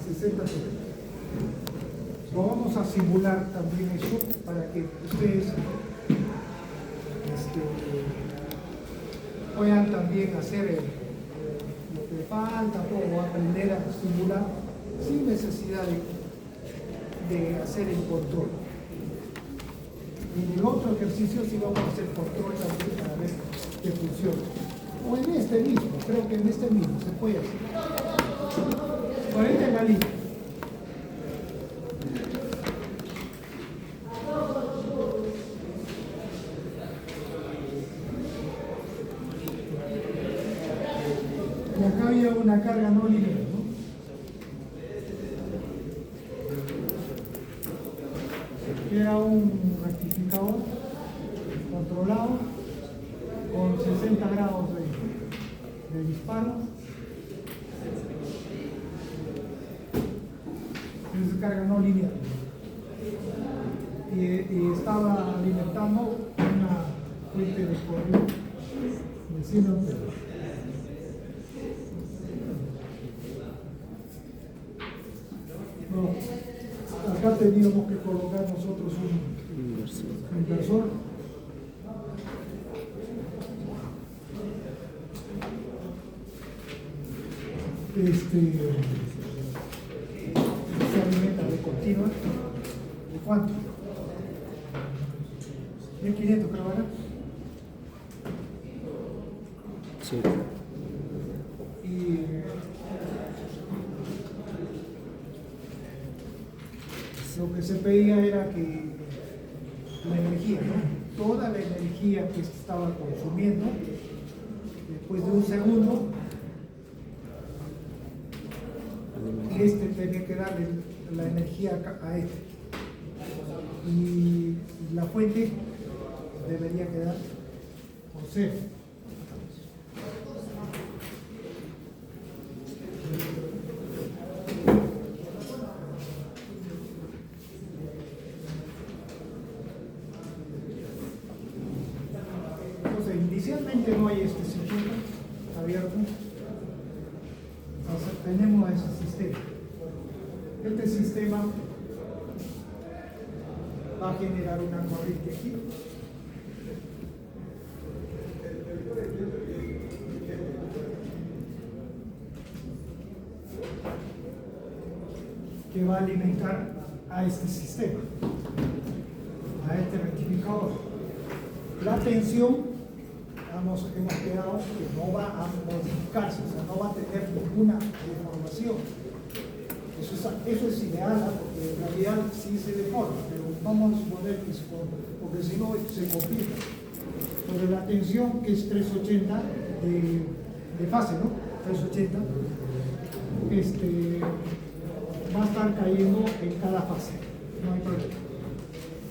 60 segundos. Lo vamos a simular también eso para que ustedes puedan también hacer lo que falta o aprender a simular sin necesidad de hacer el control. Y en el otro ejercicio sí vamos a hacer control también para ver que funciona. O en este mismo, creo que en este mismo se puede hacer. 40 en la línea. Y acá había una carga no lineal, ¿no? Era un rectificador controlado con 60 grados de disparo. Es carga no lineal. Y estaba alimentando una fuente de corriente de 100 amperes. No, acá teníamos que colocar nosotros un inversor. Se alimenta de continua. ¿De cuánto? 1500 creo, ¿verdad? Sí. Y lo que se pedía era que la energía, ¿no? Toda la energía que se estaba consumiendo, después de un segundo, tenía que darle la energía a este. Y la fuente debería quedar con cero. Entonces, inicialmente no hay este circuito abierto. Entonces, tenemos ese sistema. Este sistema va a generar una corriente aquí. Que va a alimentar a este sistema, a este rectificador. La tensión, hemos quedado que no va a modificarse, o sea, no va a tener ninguna deformación. Eso es ideal, ¿no? Porque en realidad sí se deforma, pero vamos a suponer que se forma, porque si no se complica. Sobre la tensión, que es 380 de fase, ¿no? 380, va a estar cayendo en cada fase, no hay problema.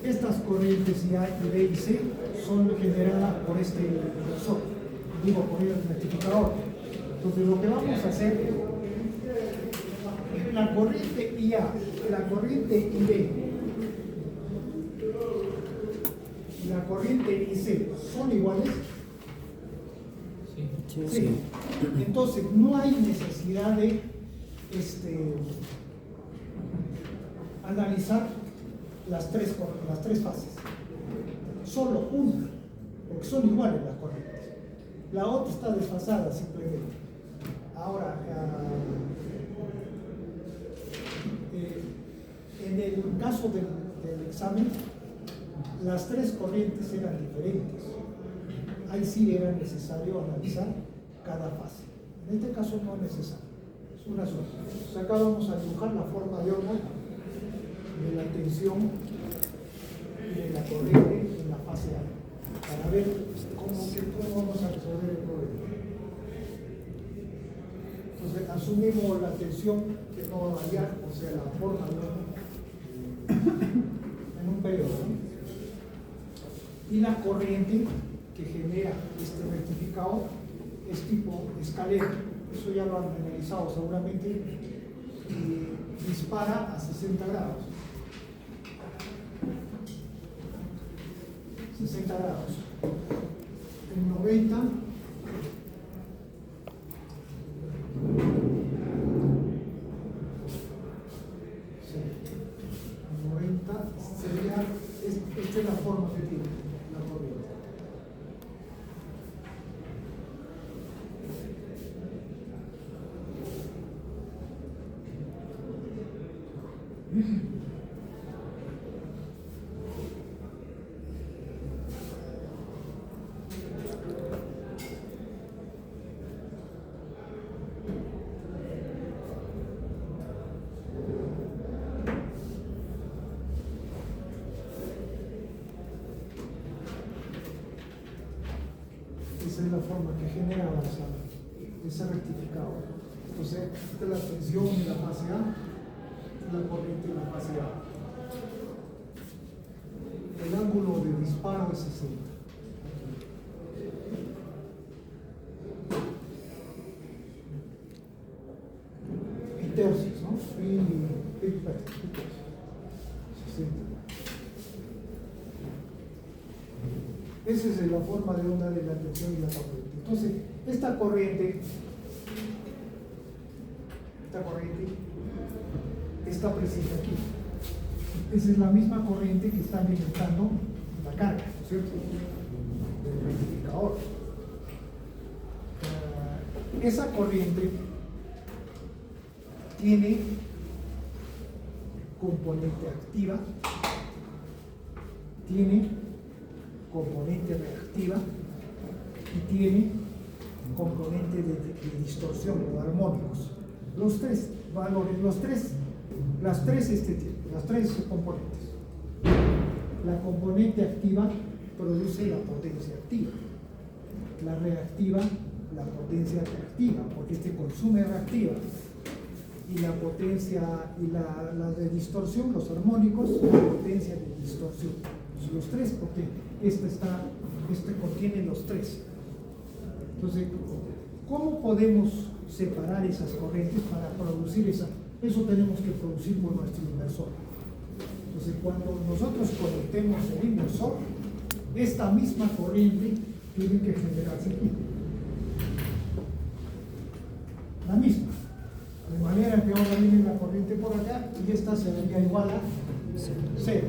Estas corrientes A y B y C son generadas por este inversor, digo, por el rectificador. Entonces lo que vamos a hacer, la corriente IA, la corriente IB y la corriente IC son iguales. Sí. Entonces no hay necesidad de analizar las tres fases, solo una, porque son iguales las corrientes. La otra está desfasada simplemente. Ahora, en el caso del examen, las tres corrientes eran diferentes. Ahí sí era necesario analizar cada fase. En este caso no es necesario, es una sola. Entonces acá vamos a dibujar la forma de onda de la tensión y de la corriente en la fase A, para ver cómo vamos a resolver el problema. Entonces asumimos la tensión que no va a variar, o sea, la forma de onda en un periodo, ¿no? Y la corriente que genera este rectificador es tipo escalera, eso ya lo han analizado seguramente, y dispara a 60 grados. 60 grados. En 90 y Esta es la forma que tiene la corriente. Esa es la forma que genera ese rectificado. Entonces, esta es la tensión en la fase A, la corriente en la fase A. El ángulo de disparo es 60. En tercios, ¿no? Y 60. Esa es la forma de onda de la tensión y la corriente. Entonces, esta corriente está presente aquí. Esa es la misma corriente que está alimentando la carga, ¿no es cierto? Del rectificador. Esa corriente tiene componente activa, tiene componente reactiva y tiene componente de distorsión o armónicos. Los tres valores, las tres componentes. La componente activa produce la potencia activa, la reactiva la potencia reactiva, porque consume reactiva, y la potencia y la de distorsión, los armónicos, la potencia de distorsión. Los tres, porque este contiene los tres. Entonces, ¿cómo podemos separar esas corrientes para producir esa? Eso tenemos que producir por nuestro inversor. Entonces, cuando nosotros conectemos el inversor, esta misma corriente tiene que generarse aquí. La misma. De manera que ahora viene la corriente por acá y esta sería igual a 0.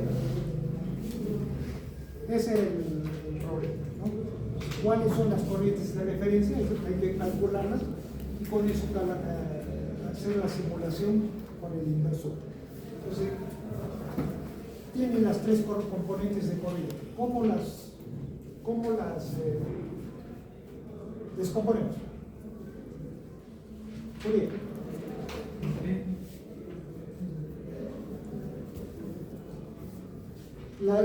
Ese es el problema, ¿no? ¿Cuáles son las corrientes de referencia? Hay que calcularlas y con eso hacer la simulación con el inversor. Entonces, tiene las tres componentes de corriente. ¿Cómo las descomponemos? Muy bien. La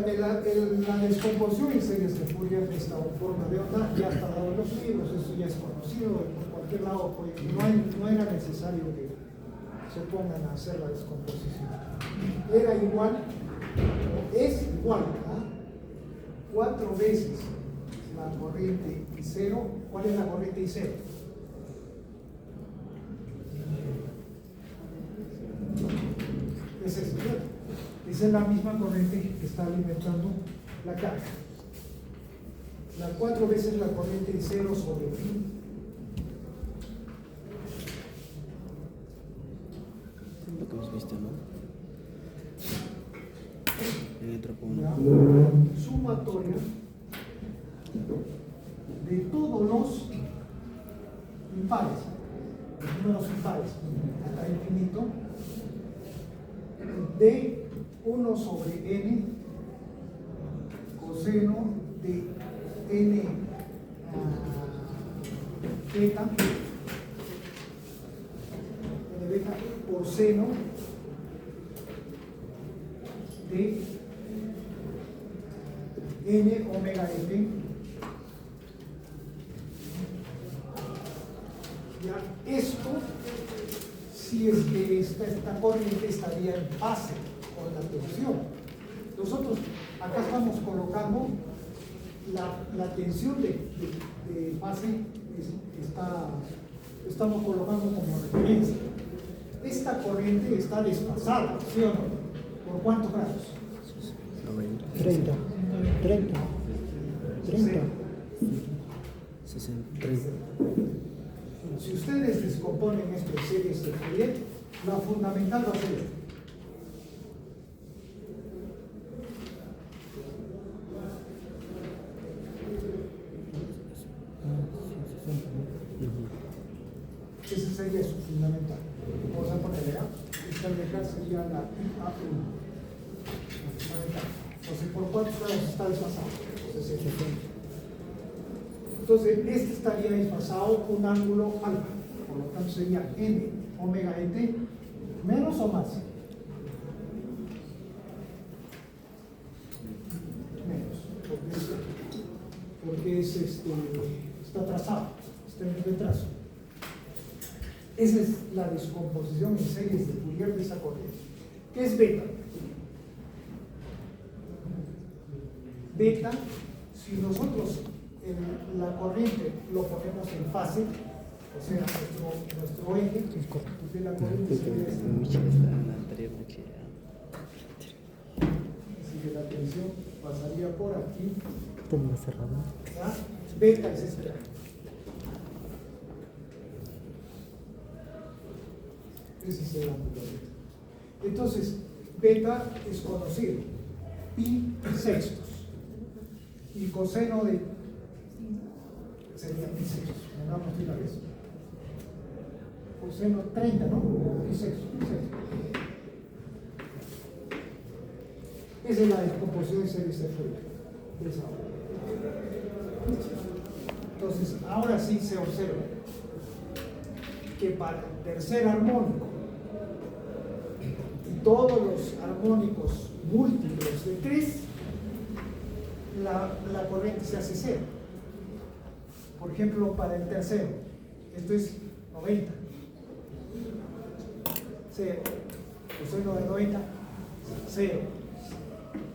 descomposición en series de Fourier de esta forma de onda ya está dado en los libros, eso ya es conocido por cualquier lado, porque no era necesario que se pongan a hacer la descomposición. Era igual, es igual a 4 veces la corriente I0. ¿Cuál es la corriente I0? Es esa, ¿cierto? Esa es la misma corriente que está alimentando la carga. La 4 veces la corriente I0 sobre pi. Lo que hemos visto, ¿no? En otro La punto. sumatoria de todos los impares, los números impares, hasta infinito, de 1 sobre n coseno de n beta, n beta por seno de n omega f. Ya esto, si es que esta corriente estaría en fase con la tensión. Nosotros acá estamos colocando la tensión de fase, estamos colocando como referencia. Esta corriente está desfasada, ¿sí o no? ¿Por cuántos grados? 30. 60. Si ustedes descomponen esto en series de Fourier, la fundamental va a ser esto. interdejar sería la A1. Entonces, ¿por cuántos grados está desfasado? 60. Entonces, este estaría desfasado con un ángulo alfa. Por lo tanto, sería n omega t menos o más. Menos. Porque está trazado, está en el retraso. Esa es la descomposición en series de Fourier de esa corriente. ¿Qué es beta? Beta, si nosotros la corriente lo ponemos en fase, o sea, nuestro eje de la corriente sería este. Así que la tensión pasaría por aquí. Está cerrado. ¿Ya? Beta es esta. Ese es el ángulo beta. Entonces, beta es conocido. Pi sextos. Y coseno de sería pi sextos. Pongamos una vez. Coseno 30, ¿no? Pi sextos. Esa es la descomposición de series de Fourier. Entonces, ahora sí se observa que para el tercer armónico y todos los armónicos múltiplos de 3, la corriente se hace cero. Por ejemplo, para el tercero, esto es 90. Cero. Coseno de 90, cero.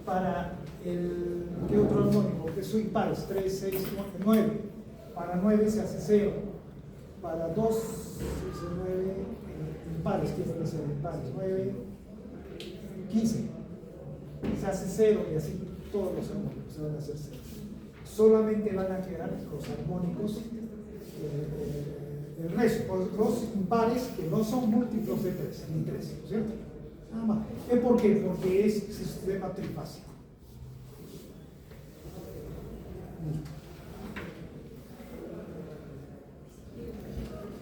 Para ¿qué otro armónico? Que son impares, 3, 6, 9. Para 9 se hace 0. Para 2 se 9 impares, tiene que ser impares. 9, 15. Se hace 0 y así todos los armónicos se van a hacer 0. Solamente van a quedar los armónicos, el resto, los impares que no son múltiplos de 3, ni 3, ¿cierto? Nada más. ¿Por qué? Porque es sistema trifásico.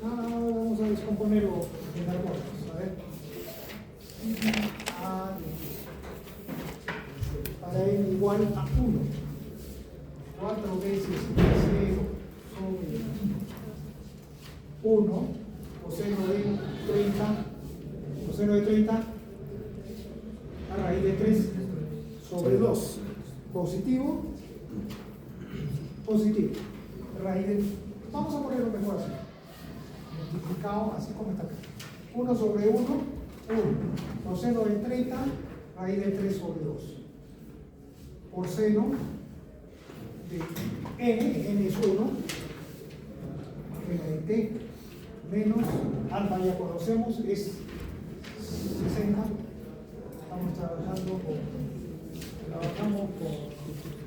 Vamos a descomponerlo en armónicos. A ver. Para n igual a 1. 4 veces 0 sobre 1. Coseno de 30 a raíz de 3 sobre 2. Positivo. Raíz de... Vamos a ponerlo mejor así. Multiplicado así como está acá. 1 sobre 1, 1. Coseno de 30, raíz de 3 sobre 2. Por seno de n es 1, omega de t, menos alfa ya conocemos, es 60. Estamos trabajamos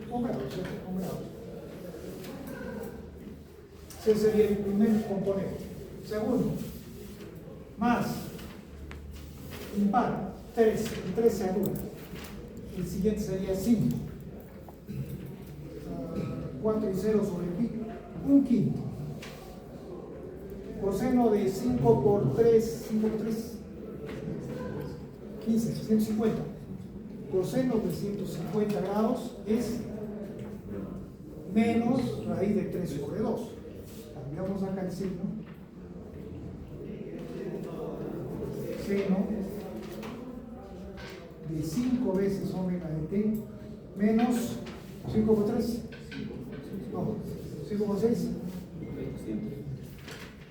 con grados, ¿cierto? Con grados. Ese sería el primer componente. Segundo, más impar, 3, el 3 se anula. El siguiente sería 5. 4 y 0 sobre pi, 1/5. Coseno de 5 por 3, 5 por 3, 15, 150. Coseno de 150 grados es menos raíz de 3 sobre 2. Cambiamos acá el signo. Seno de 5 veces omega de t menos 5 por 3. No, 5 por 6.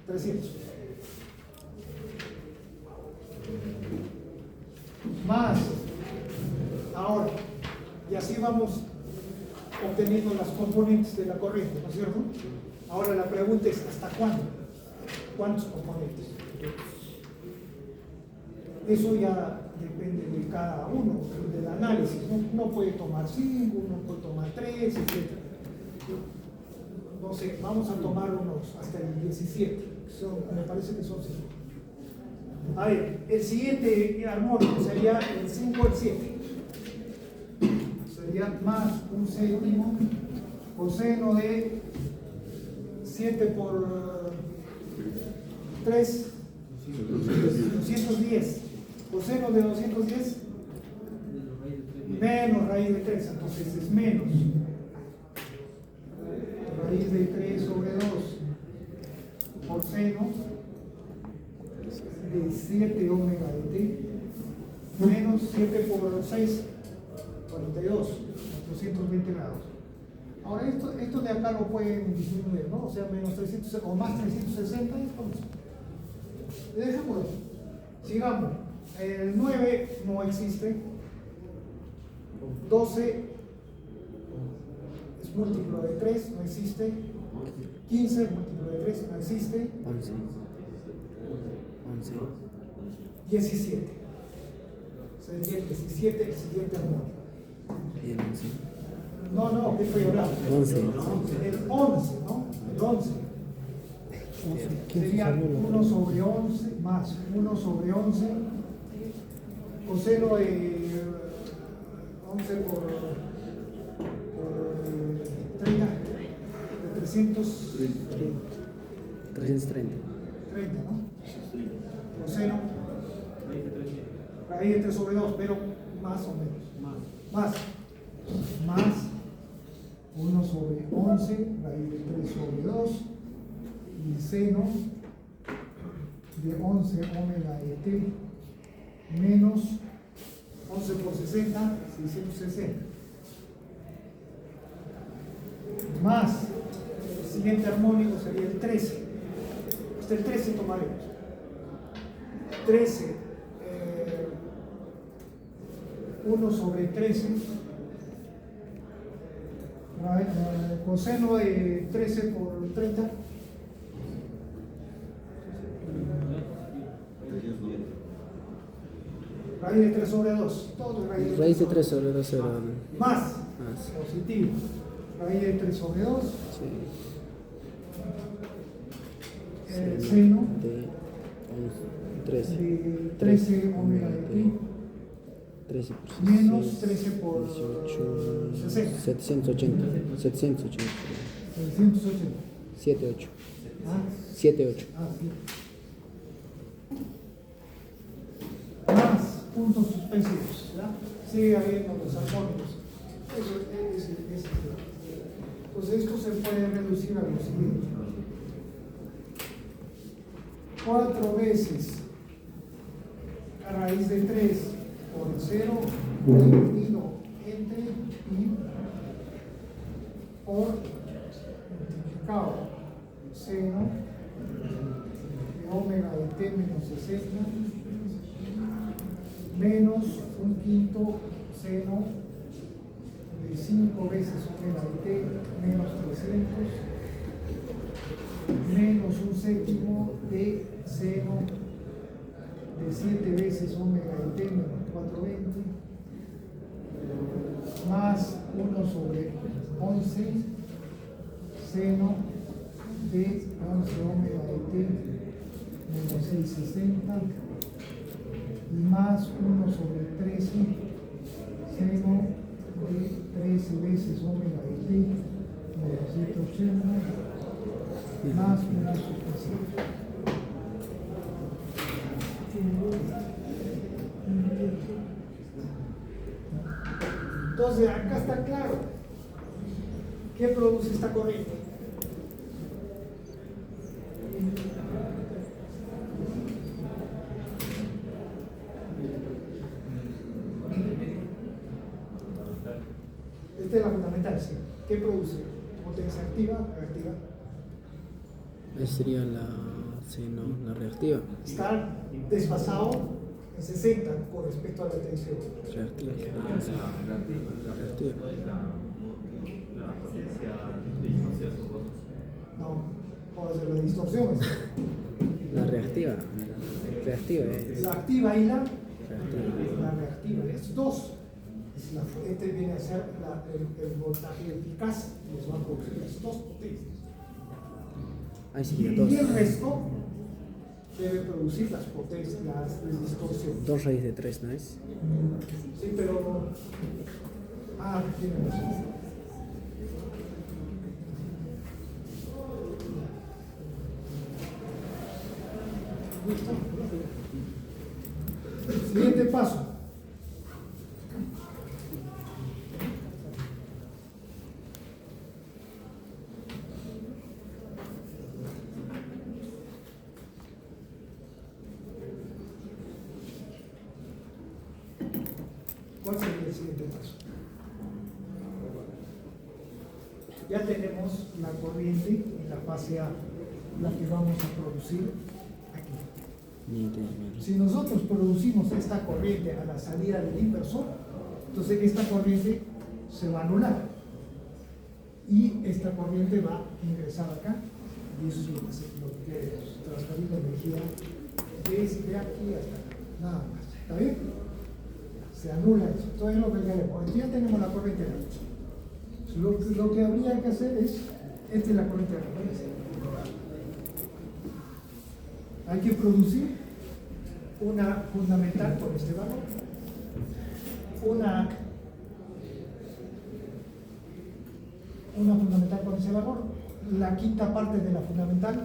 300. Más. Ahora, y así vamos obteniendo las componentes de la corriente, ¿no es cierto? Ahora la pregunta es, ¿hasta cuándo? ¿Cuántos componentes? Eso ya depende de cada uno, del análisis. Uno puede tomar 5, uno puede tomar 3, etc. No sé, vamos a tomar unos hasta el 17. Me parece que son 5. A ver, el siguiente armónico sería el 5 al 7. Sería más un séptimo coseno de 7 por 3, 210. Coseno de 210 menos raíz de 3, entonces es menos raíz de 3 sobre 2 por seno de 7 omega de t menos 7 por 6, 42, 420 grados. Ahora esto de acá lo pueden disminuir, ¿no? O sea, menos 300 o más 360 y con eso. Dejémoslo. Sigamos. El 9 no existe. 12 es múltiplo de 3, no existe. 15 múltiplo de 3, no existe. 11. 17. Sería el 17 el siguiente armónico. Y el 11. No, ¿qué estoy hablando? 11. El 11, ¿no? El 11. Sería 1 sobre 11 más 1 sobre 11 coseno de 11 por 30 de 330. 30, ¿no? Coseno raíz de 3 sobre 2, pero más o menos. Más 1 sobre 11 raíz de 3 sobre 2 y seno de 11 omega de t menos 11 por 60, 660. Más el siguiente armónico sería el 13. Hasta el 13 tomaremos. 13, 1 sobre 13, coseno de 13 por 30. Raíz de 3 sobre 2. Todo es Raíz de 3 sobre 2 era. Más. Positivo. Raíz de 3 sobre 2. Sí. Seno De 13. de 13 omega de pi 13 por 6. menos 13 por 18. 60. 780. 780. 680. 78. Ah, 78. sí. Más puntos suspensivos, ¿ya? Sigue habiendo los armónicos. Entonces esto se puede reducir a lo siguiente. 4 veces a raíz de 3 por 0 dividido entre pi por multiplicado seno de omega de t menos 60 menos un quinto seno de 5 veces omega de t menos 300 menos un séptimo de seno de 7 veces omega de t menos 420 más 1 sobre 11 seno de 11 omega de t menos 660 y más 1 sobre 13 seno de 13 veces omega de t menos 180 más una suspensión. Entonces, acá está claro. ¿Qué produce esta corriente? Esta es la fundamental, sí. ¿Qué produce? Potencia activa, reactiva. Esa sería la. Sí, no, la reactiva. Está desfasado en 60 con respecto a la tensión. Reactiva. Reactiva. No, puede ser la distorsión. La reactiva. Reactiva es. La activa y la Reactiva. reactiva. Es dos. Este viene a ser el voltaje eficaz y les va a producir las dos potencias. Ahí sí, Y dos. el resto debe producir las potencias, las distorsiones. 2 raíz de 3, ¿no es? Sí, pero. Tiene razón. ¿Listo? Siguiente paso. ¿Cuál sería el siguiente paso? Ya tenemos la corriente en la fase A, la que vamos a producir aquí. Si nosotros producimos esta corriente a la salida del inversor, entonces esta corriente se va a anular y esta corriente va a ingresar acá y eso es lo que queremos, transferir la energía desde aquí hasta acá, nada más. ¿Está bien? Se anula eso, todo es lo que queremos. Aquí ya tenemos la corriente de referencia. Lo que habría que hacer es, esta es la corriente de referencia. Hay que producir una fundamental con este valor, una fundamental con ese valor, la quinta parte de la fundamental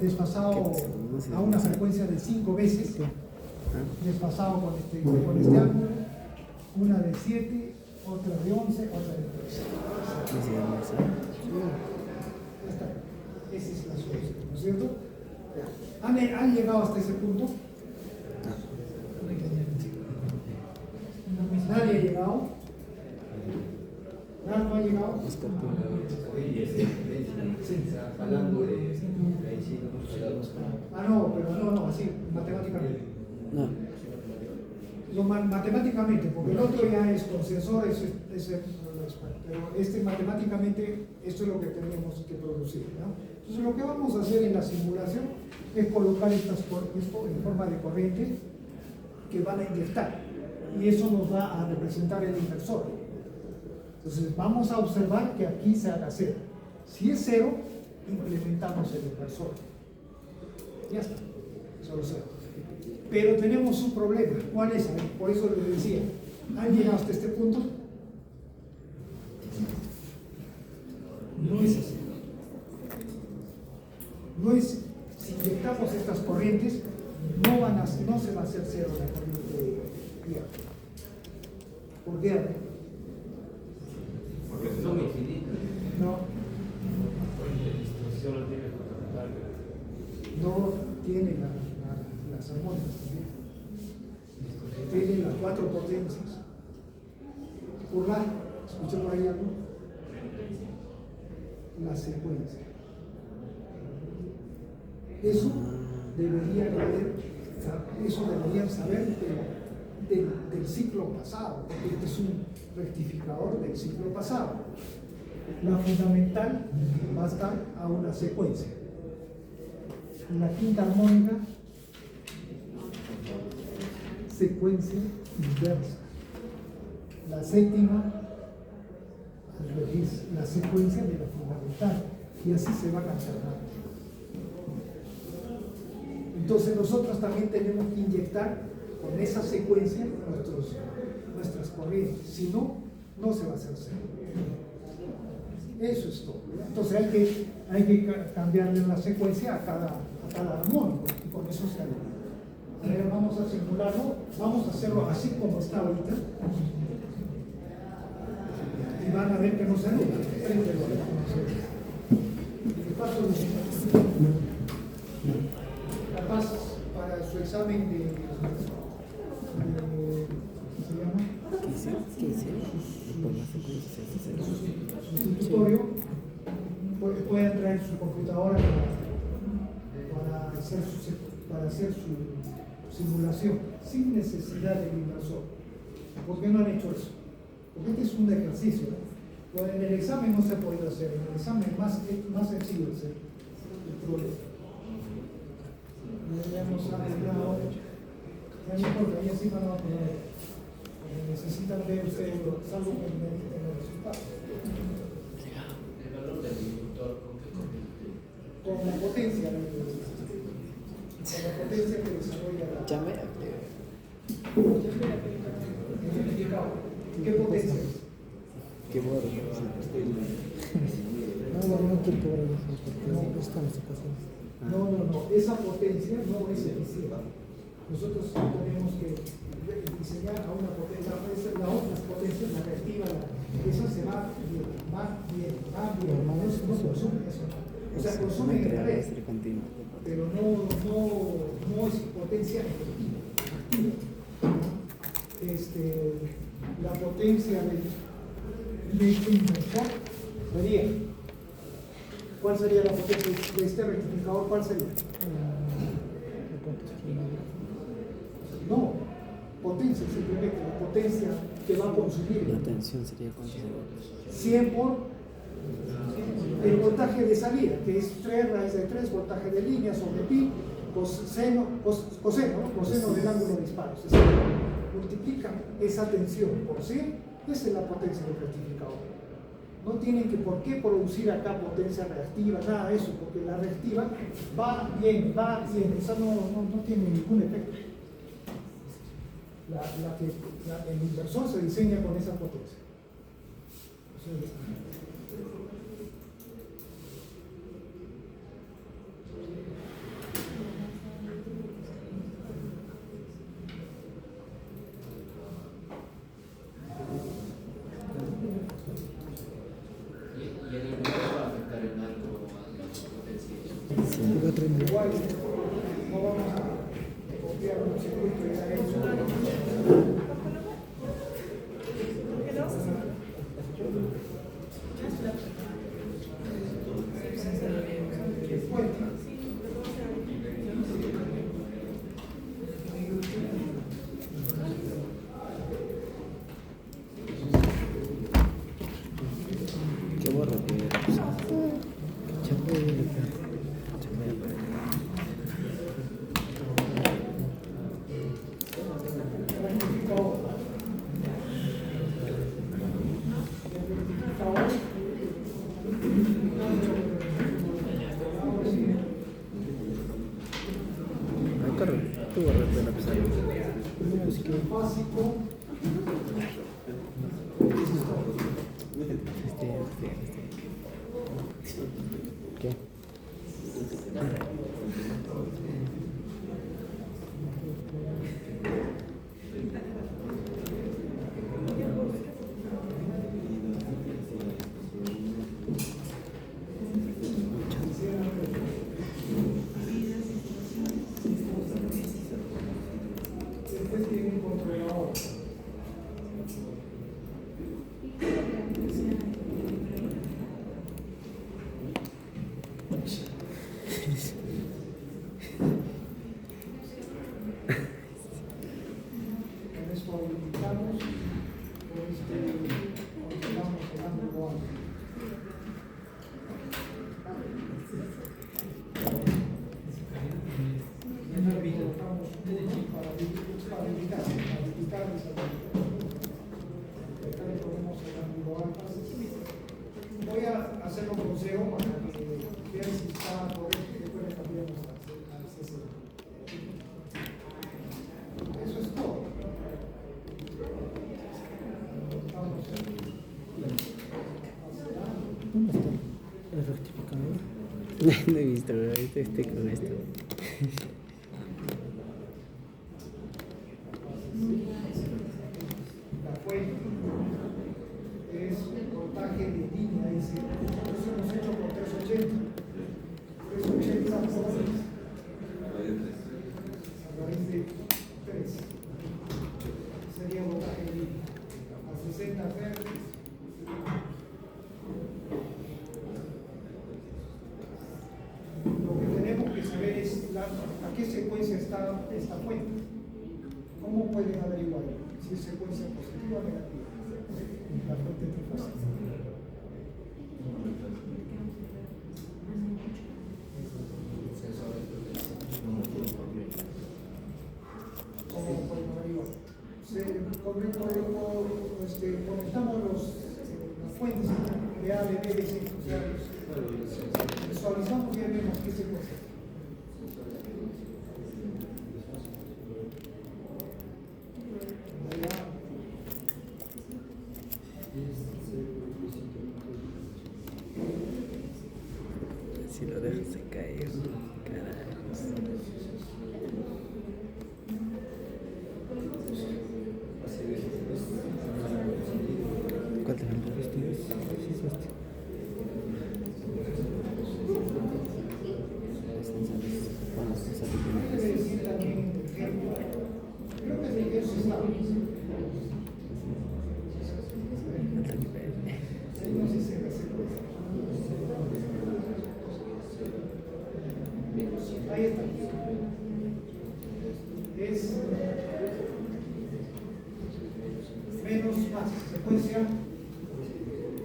desfasado a una frecuencia de 5 veces, desfasado con este ángulo, una de 7, otra de 11, otra de 13. Ya está. Esa es la solución, ¿no es cierto? ¿Han llegado hasta ese punto? ¿Nadie ha llegado? ¿Nadie no ha llegado? No, pero no, así, matemáticamente. No. Matemáticamente, porque el otro ya es con sensores, pero matemáticamente esto es lo que tenemos que producir, ¿no? Entonces lo que vamos a hacer en la simulación es colocar esto en forma de corriente que van a inyectar y eso nos va a representar el inversor. Entonces vamos a observar que aquí se haga 0. Si es 0, implementamos el inversor. Ya está, solo 0. Pero tenemos un problema. ¿Cuál es? Por eso les decía, ¿han llegado hasta este punto? No es así. No es, si inyectamos estas corrientes, no se va a hacer 0 la corriente vía. ¿Por qué? Porque son infinitas. No. No tiene las armónicas también. Tiene las 4 potencias. Por la, ¿escuché por ahí algo? La secuencia. Eso deberían saber del ciclo pasado, porque este es un rectificador del ciclo pasado. La fundamental va a estar a una secuencia. La quinta armónica, secuencia inversa. La séptima, al revés, la secuencia de la fundamental. Y así se van alternando. Entonces nosotros también tenemos que inyectar con esa secuencia nuestras corrientes. Si no, no se va a hacer 0. Eso es todo. Entonces hay que cambiarle la secuencia a cada armónico y con eso se hace. A ver, vamos a simularlo, vamos a hacerlo así como está ahorita y van a ver que no se anula. Capaz para su examen de ¿qué se llama? ¿Qué hice? Su tutorio pueden traer su computadora para hacer su simulación sin necesidad del inversor. ¿Por qué no han hecho eso? Porque este es un ejercicio, ¿no? Pues en el examen no se ha podido hacer, en el examen es más sencillo hacer el problema. Ya nos han hablado, ya no importa, ahí encima no va a poner. Necesitan ver ustedes salvo que mediten los resultados. El valor del inductor, ¿con qué corriente? Con la potencia, con la potencia que desarrolla la. Ya me Identificado. ¿Qué potencia es? Qué bueno. No quiero que vean eso porque están las ecuaciones. No. Esa potencia no es eficiente. nosotros tenemos que diseñar a una potencia, la otra potencia, la reactiva, esa se va bien, no consume eso. O sea, consume en red, pero no es potencia efectiva, activa. La potencia del inversor sería, ¿cuál sería la potencia de este rectificador? ¿Cuál sería? No, potencia simplemente, la potencia que va a consumir. La tensión sería cuánto. 100 por el voltaje de salida, que es 3 raíz de 3, voltaje de línea sobre pi, coseno del ángulo de disparo. Es decir, multiplica esa tensión por 100, esa es la potencia del rectificador. No tienen que por qué producir acá potencia reactiva, nada de eso, porque la reactiva va bien, esa no tiene ningún efecto. El inversor se diseña con esa potencia. Y el inversor va a afectar en algo a la potencia. Igual, no vamos a copiar un circuito y hacer eso. Qué borra que tú borra la pesada. Básico. ¿Qué? Después tiene un controlador. Con esto habilitamos, controlamos el ángulo alto. Colocamos para habilitar esa acá le ponemos el ángulo alto. Voy a hacerlo con cero para que vean si está correcto y después le cambiamos al CC. Eso es todo. Vamos ¿Dónde está el rectificador? No he visto, pero ahorita estoy con esto. la fuente es voltaje de línea, dice. Eso hemos hecho con 380. 380 volts a raíz de 3. Sería voltaje de línea. A 60 Hz. Lo que tenemos que saber es a qué secuencia está esta fuente. ¿Cómo pueden averiguarlo? Si es secuencia positiva o negativa. La fuente trifásica. ¿Cómo pueden averiguar? Conectamos las fuentes de A, de B, de C. O sea, visualizamos y ya vemos qué secuencia. Si lo dejas se cae. Carajos. No sé si se resecuencia. Ahí está. Es menos más, secuencia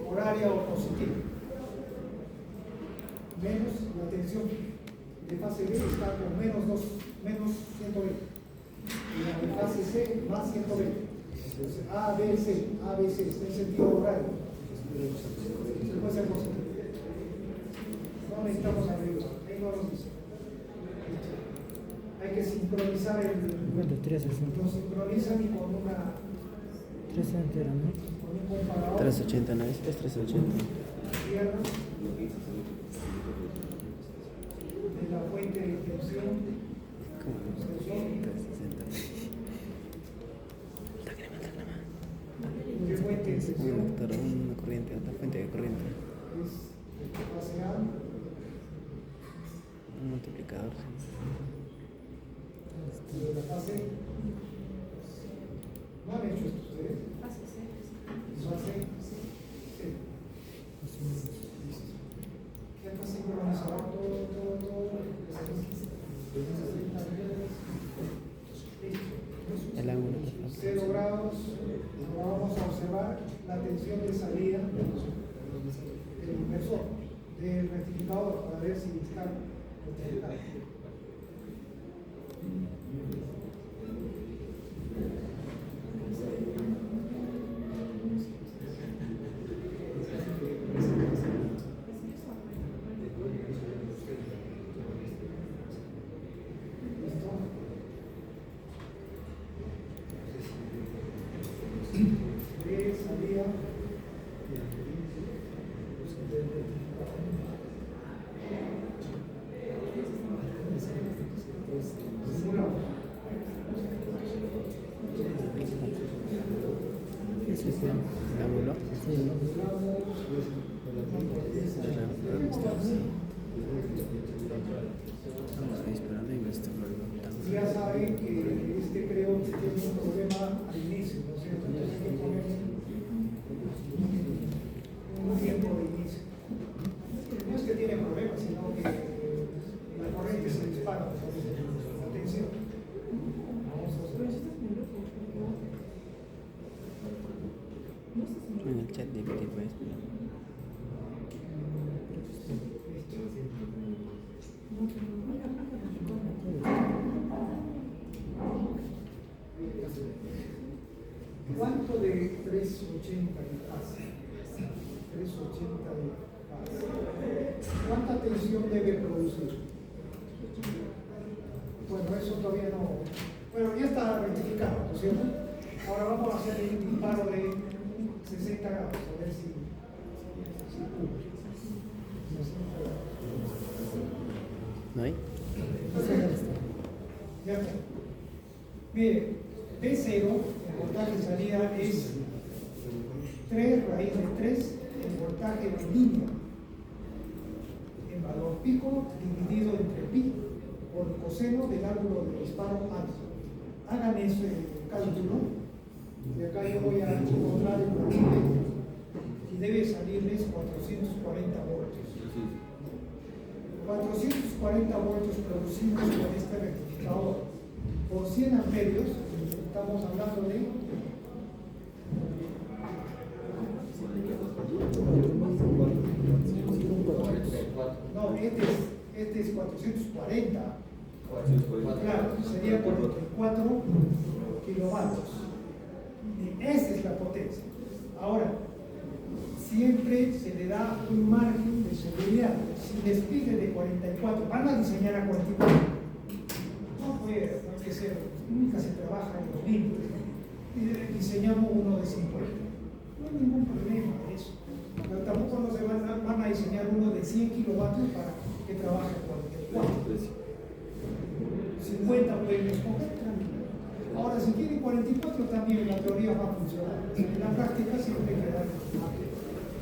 horaria o positiva. Menos la tensión de fase B está con menos 120. Y la de fase C más 120. Entonces, A, B, C, está en sentido horario. Secuencia positiva. No necesitamos arreglo, ahí no nos dice. Hay que sincronizar ¿Cuánto? 360. lo sincronizan con una 360 era, ¿no? con un comparador 380, ¿no es? Es 380. izquierda de la fuente de tensión. ¿Cómo? 360. ¿Qué fuente de Un tensión? inductor, una corriente, otra fuente de corriente. Es fase A. Un multiplicador. De la fase. ¿No han hecho esto ustedes? Fase C. Ya está sincronizado todo. Listo. El ángulo. 0 grados. Ahora vamos a observar la tensión de salida del inversor, del rectificador, para ver si está rectificado. De salida del rectificador. Simulamos. ¿Qué es ese? El ángulo. Vamos a disparar y esto Ya saben que este creo que tiene un problema al inicio, ¿no es cierto? Entonces hay que poner un tiempo de inicio. No es que tiene problemas, sino que la corriente se dispara, la tensión. Vamos a hacer esto. en el chat de qué tipo es. ¿Cuánto de 380 de fase? 380 de fase. ¿Cuánta tensión debe producir? Bueno, eso todavía no. Bueno, ya está rectificado, ¿no es cierto? Ahora vamos a hacer un disparo de 60 grados, a ver si cubre. ¿No hay? Ya está. Mire, B0, el voltaje de salida es 3 raíz de 3, el voltaje de línea en valor pico dividido entre pi por el coseno del ángulo de disparo alto. Hagan ese cálculo y acá yo voy a encontrar el voltaje y debe salirles 440 voltios. 440 voltios producimos con este rectificador. Por 100 amperios, estamos hablando de 4. No, este es 440. Claro, sería 44 kilovatios. Y esa es la potencia. Ahora, siempre se le da un margen de seguridad. Si les pide de 44, van a diseñar a 44. No puede, no hay que ser, nunca se trabaja en los límites. Y diseñamos uno de 50. No hay ningún problema de eso. Pero tampoco no se van a diseñar uno de 100 kilovatios para que trabaje a 44. 50 pueden escoger, tranquilo. Ahora, si quieren 44, también la teoría va a funcionar. En la práctica siempre hay que dar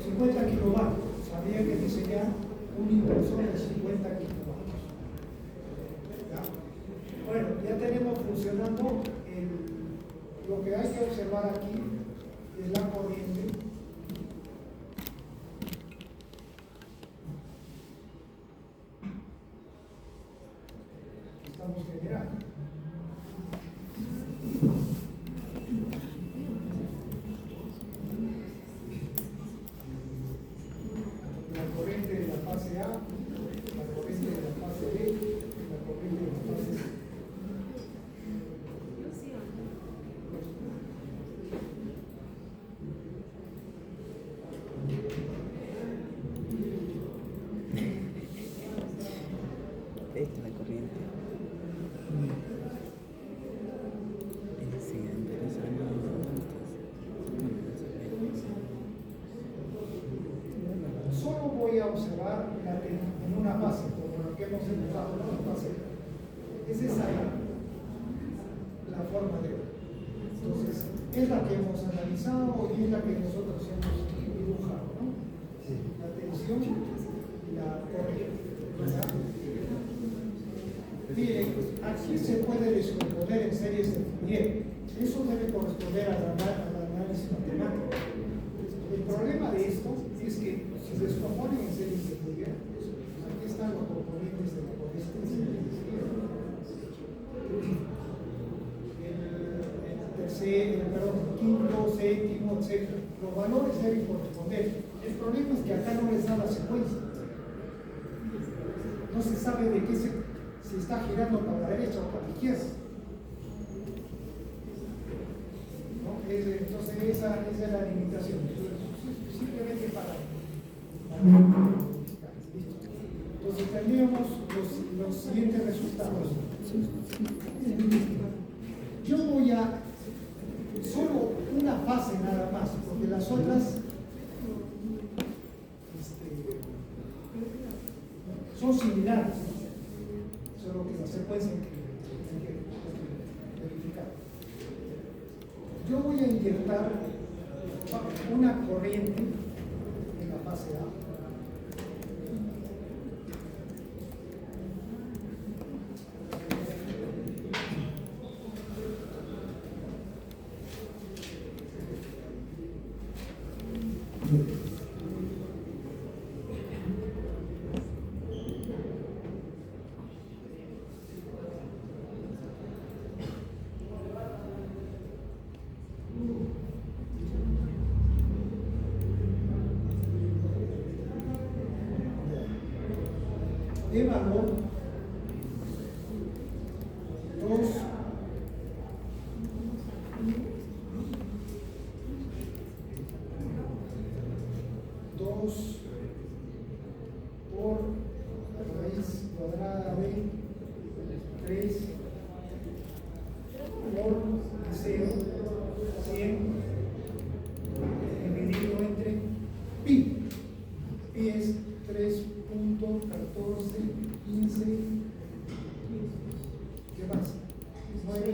50 kilovatios. Habría que diseñar un inversor de 50 kilovatios. ¿Ya? Bueno, ya tenemos funcionando lo que hay que observar aquí es la corriente que estamos generando. La corriente de la fase A, la corriente de la fase B, la corriente de la fase C. Esta es la corriente. Sí, interesante. Solo voy a observar en una fase, como lo que hemos empezado, ¿no? La fase. Es esa la forma de ver. Entonces, es la que hemos analizado y es la que nosotros hemos dibujado, ¿no? La tensión y la corriente, ¿verdad? Miren, aquí se puede descomponer en series de Fourier. Eso debe corresponder al análisis matemático. El problema de esto es que si se descomponen en series de Fourier, aquí están los componentes de la corriente en series de Fourier. El quinto, séptimo, etc. Los valores deben corresponder. El problema es que acá no les da la secuencia. No se sabe de qué si está girando para la derecha o para la izquierda. ¿No? Entonces esa es la limitación. Simplemente para entonces tendríamos los siguientes resultados. Yo voy a solo una fase nada más, porque las otras son similares, solo que la secuencia hay que verificar. Yo voy a inyectar una corriente en la fase A. De valor 2 por la raíz cuadrada de 3 por 0, 100 dividido entre pi. Pi es 3.14, 15, ¿qué más? 9,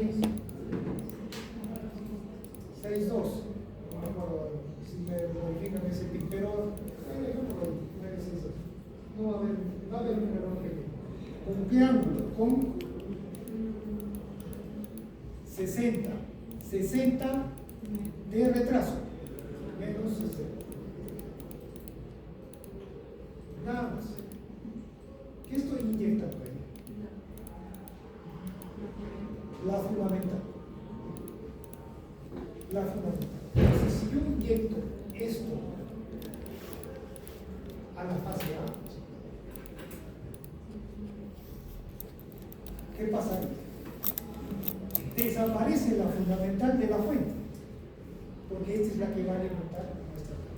6, 2. No me acuerdo si me modifican ese pi, pero no va a haber un error pequeño. ¿Con qué ángulo? Con 60 de retraso, menos 60. Nada más. ¿Qué estoy inyectando ahí? La fundamental. La fundamental. Entonces, si yo inyecto esto a la fase A, ¿qué pasaría? Desaparece la fundamental de la fuente, porque esta es la que va a alimentar nuestra fuente.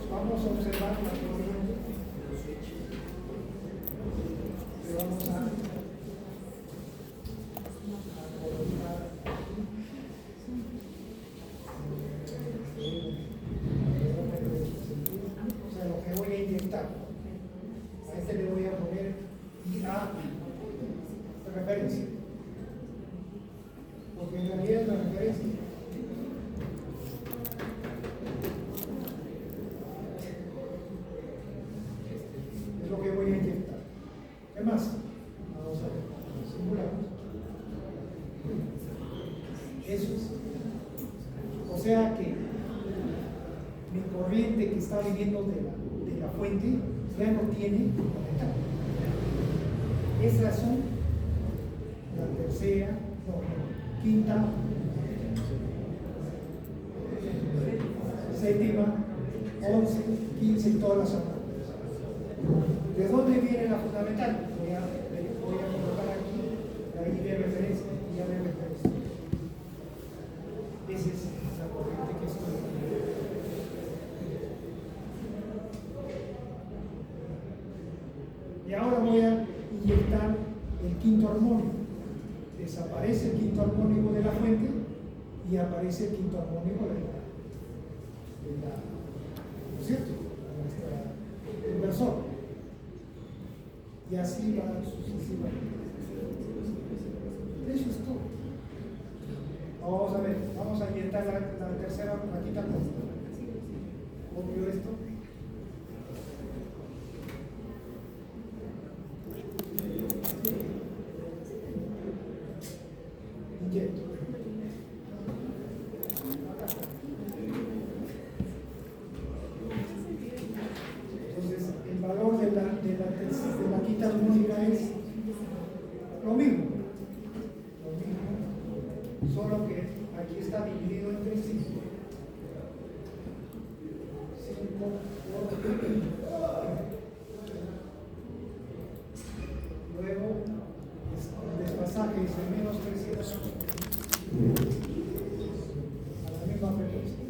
Vamos a observar la corriente. Vamos a colocar o sea, lo que voy a inyectar. A este le voy a poner IA referencia, porque en realidad es la referencia. Es lo que voy a inyectar. ¿Qué más? Vamos a ver, simulamos. Eso es. O sea que mi corriente que está viniendo de la fuente ya no tiene momental. Esas son la tercera, no, quinta, séptima, 11, 15 y todas las otras. ¿De dónde viene la fundamental? Voy a colocar aquí la I de referencia y ya de referencia. Esa es la corriente que estoy. Y ahora voy a inyectar el quinto armónico. Desaparece el quinto armónico de la fuente y aparece el quinto armónico de la ¿no es cierto? Nuestra inversor. Y así va sucesivamente. Eso es todo. Vamos a ver, vamos a inyectar la tercera, la quinta cosa. ¿Obvio esto? Inyecto. Entonces, el valor de la quinta armónica es lo mismo. Solo que aquí está dividido entre 5. 5 por luego el desfasaje es de menos 300 a la misma frecuencia.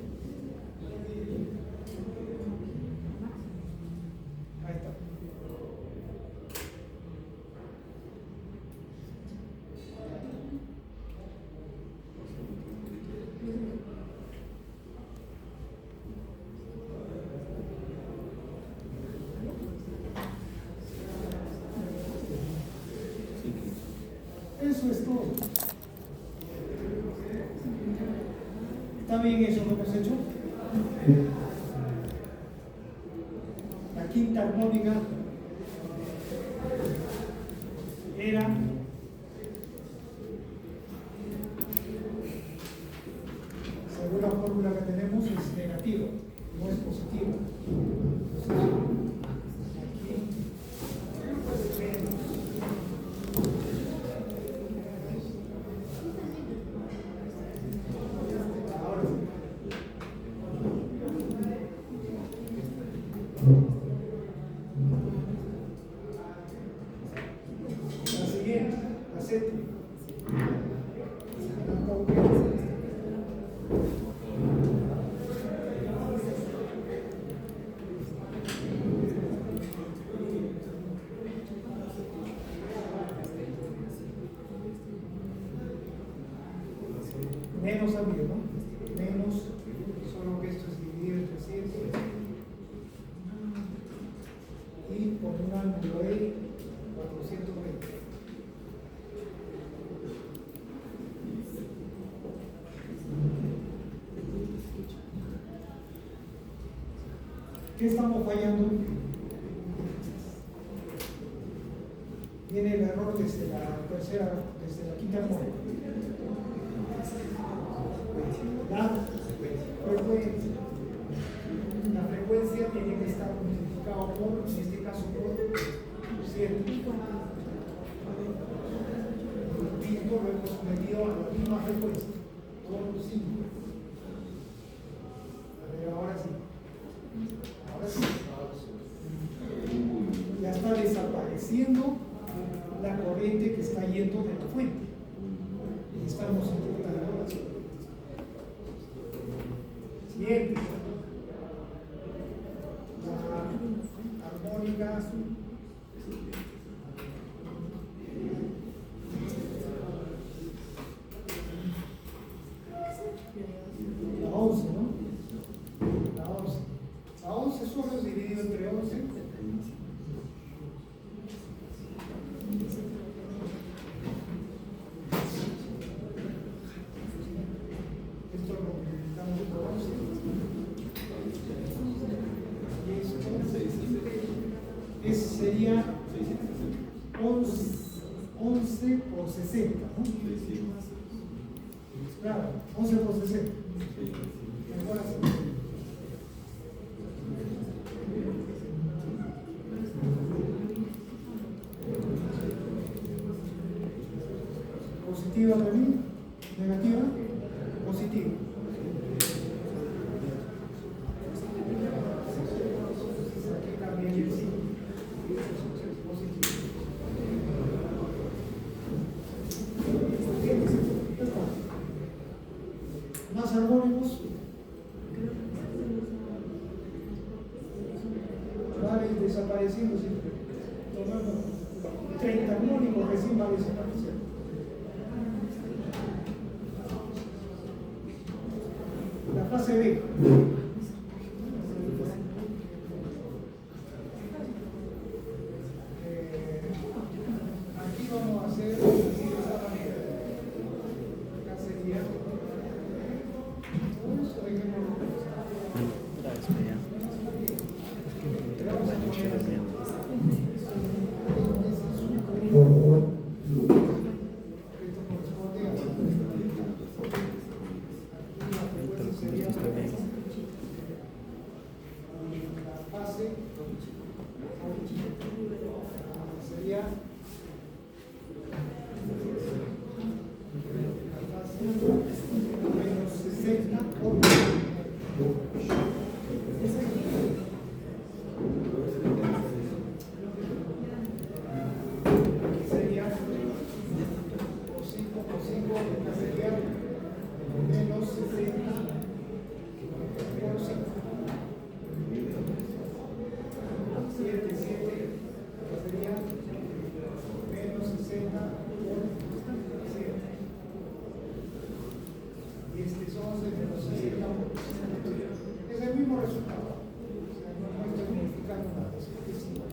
Ahí está. Eso es todo. ¿Está bien eso que hemos hecho? La quinta armónica era según la fórmula que tenemos es negativa, no es positiva. Entonces, la siguiente, la séptima. Menos amigo, ¿no? Menos, solo que esto es dividido entre 100 y por un ángulo E 420. ¿Qué estamos fallando? Viene el error desde la tercera, desde la quinta armónica. La frecuencia tiene que estar multiplicado por, en este caso, por 7. El pico lo hemos medido a la misma frecuencia, por 5. A ver, ahora sí. Ahora sí. Ya está desapareciendo la corriente que está yendo de la fuente. Y estamos inyectando ahora sí. Siguiente. La armónica. La 11, ¿no? La 11. La 11 solo es dividido entre 11. Esto lo multiplicamos por 11. Y esto sería 11 por 60, ¿no? Claro, 11 por 60. Mejor así. Positiva también, negativa, positiva. Aquí también el sí. Positivo. Bien, ya está. Más armónicos. Van a ir desapareciendo siempre. Tomando 30 armónicos recién va a desaparecer. La fase B. Aquí vamos a hacer así de esta manera. Acá sería. Esto corresponde a la fase sería menos 60 por sería por 5 por 5, acá sería menos 60 por 5. 7, 7, sería menos 60 por 7. Y este es 11 menos 60 por 7. Es el mismo resultado. O sea, no estoy modificando nada, es igual.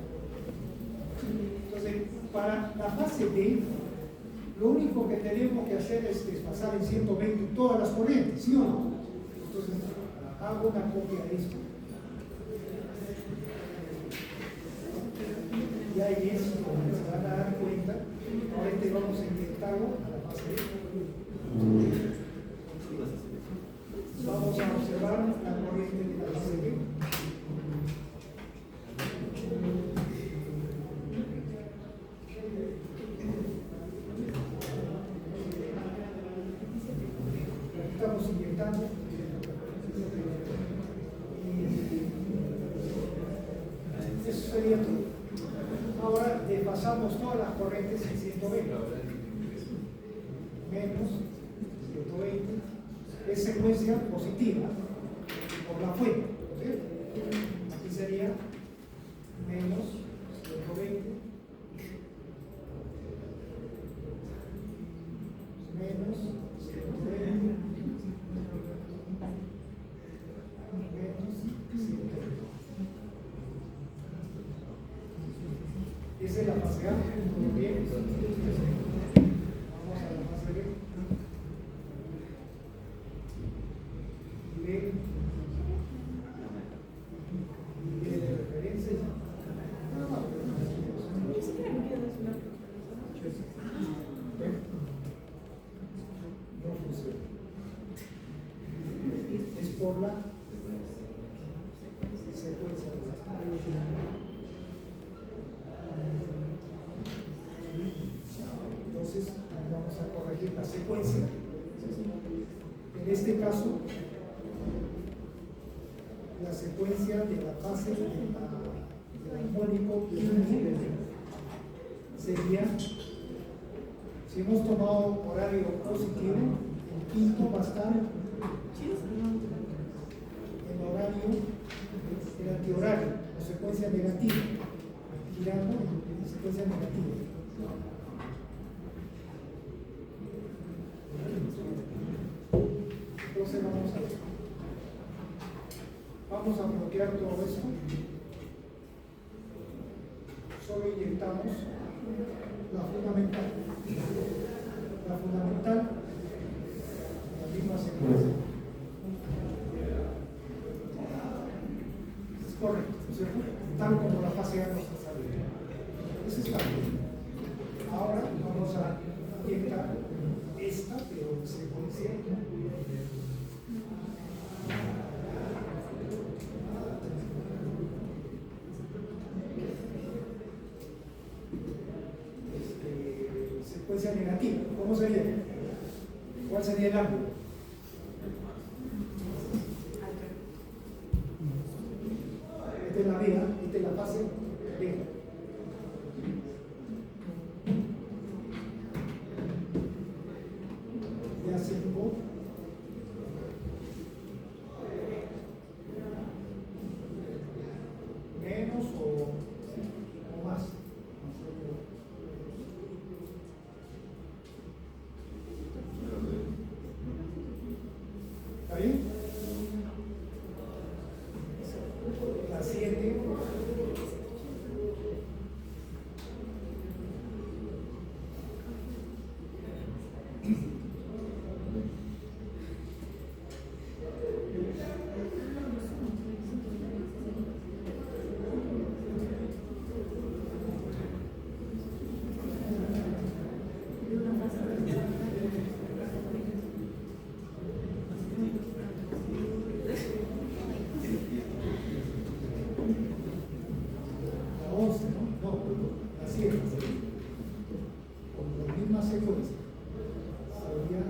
Entonces, para la fase B, lo único que tenemos que hacer es pasar en 120 todas las corrientes, ¿sí o no? Entonces, hago una copia de esto. Y ahí es donde se van a dar cuenta. Ahorita vamos a inyectarlo a la fase B. Vamos a observar la corriente de la fase B. Estamos inyectando. Y eso sería todo. Ahora pasamos todas las corrientes en 120. Menos 120. Es secuencia positiva por la fuente. ¿Sí? Aquí sería menos 120. Menos 120. Menos 120. Esa es la fase A. Muy bien. Vamos a la fase B. B. B de referencia. No funciona. Es por la secuencia. Entonces, vamos a corregir la secuencia. En este caso, la secuencia de la fase del armónico sería, si hemos tomado horario positivo, el quinto va a estar en horario, el antihorario, la secuencia negativa, girando en secuencia negativa. Entonces vamos a bloquear todo esto. Solo inyectamos la fundamental. La fundamental, la misma secuencia. Es correcto, ¿cierto? Tal como la fase A nos está saliendo. Eso está bien. Ahora vamos a inyectar esta, pero en secuencia el ángulo. Esta es la vía, esta es la fase B. Ya 5. Menos o más. ¿Está bien? La 7. La 11, ¿no? No, la 7. Con la misma secuencia. Sería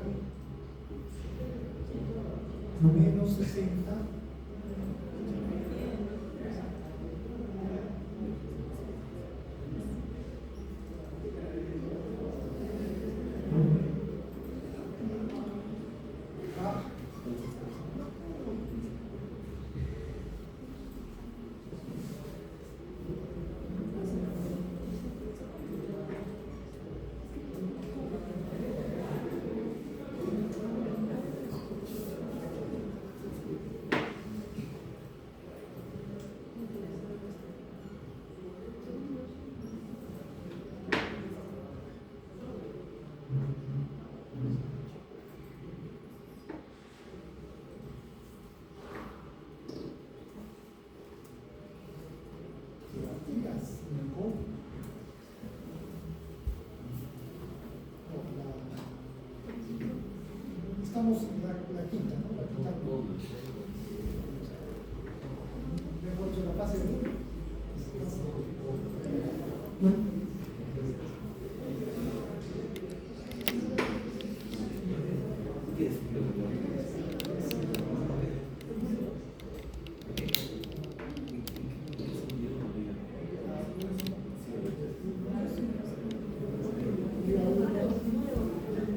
menos 60. A. Estamos en la quinta, ¿no? La quinta. Mejor dicho, la fase de